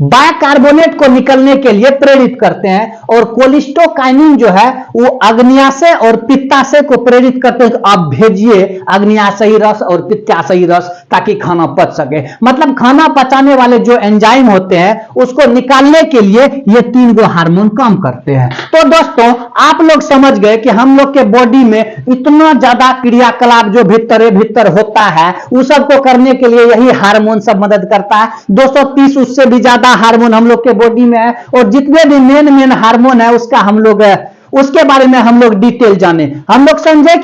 बाइकार्बोनेट को निकलने के लिए प्रेरित करते हैं। और कोलिस्टोकाइनिन जो है वो अग्न्याशय और पित्ताशय को प्रेरित करते हैं। आप भेजिए अग्न्याशयी रस और पित्ताशयी रस ताकि खाना पच सके। मतलब खाना पचाने वाले जो एंजाइम होते हैं उसको निकालने के लिए ये 3 गो हार्मोन काम करते हैं। तो दोस्तों आप लोग समझ गए कि हम लोग के बॉडी में इतना ज्यादा क्रियाकलाप जो भीतर होता है उस सबको करने के लिए यही हार्मोन सब मदद करता है। 230 उससे भी ज्यादा हार्मोन हम लोग के बॉडी में है। और जितने भी मेन हार्मोन है उसका हम लोग उसके बारे में हम लोग डिटेल जाने। हम लोग समझे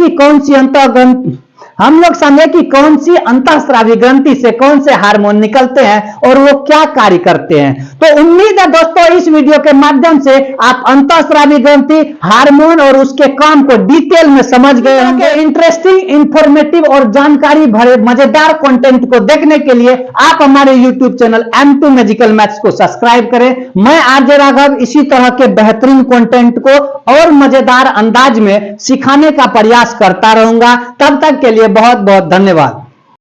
कि कौन सी अंतःस्रावी ग्रंथि से कौन से हार्मोन निकलते हैं और वो क्या कार्य करते हैं। तो उम्मीद है दोस्तों इस वीडियो के माध्यम से आप अंतःस्रावी ग्रंथि, हार्मोन और उसके काम को डिटेल में समझ गए होंगे। इंटरेस्टिंग, इंफॉर्मेटिव और जानकारी भरे मजेदार कंटेंट को देखने के लिए आप हमारे YouTube channel M2 magical maths को सब्सक्राइब करें। मैं आरजे राघव इसी तरह के बेहतरीन कंटेंट को और मजेदार अंदाज में सिखाने का प्रयास करता रहूंगा। तब तक के लिए बहुत बहुत धन्यवाद।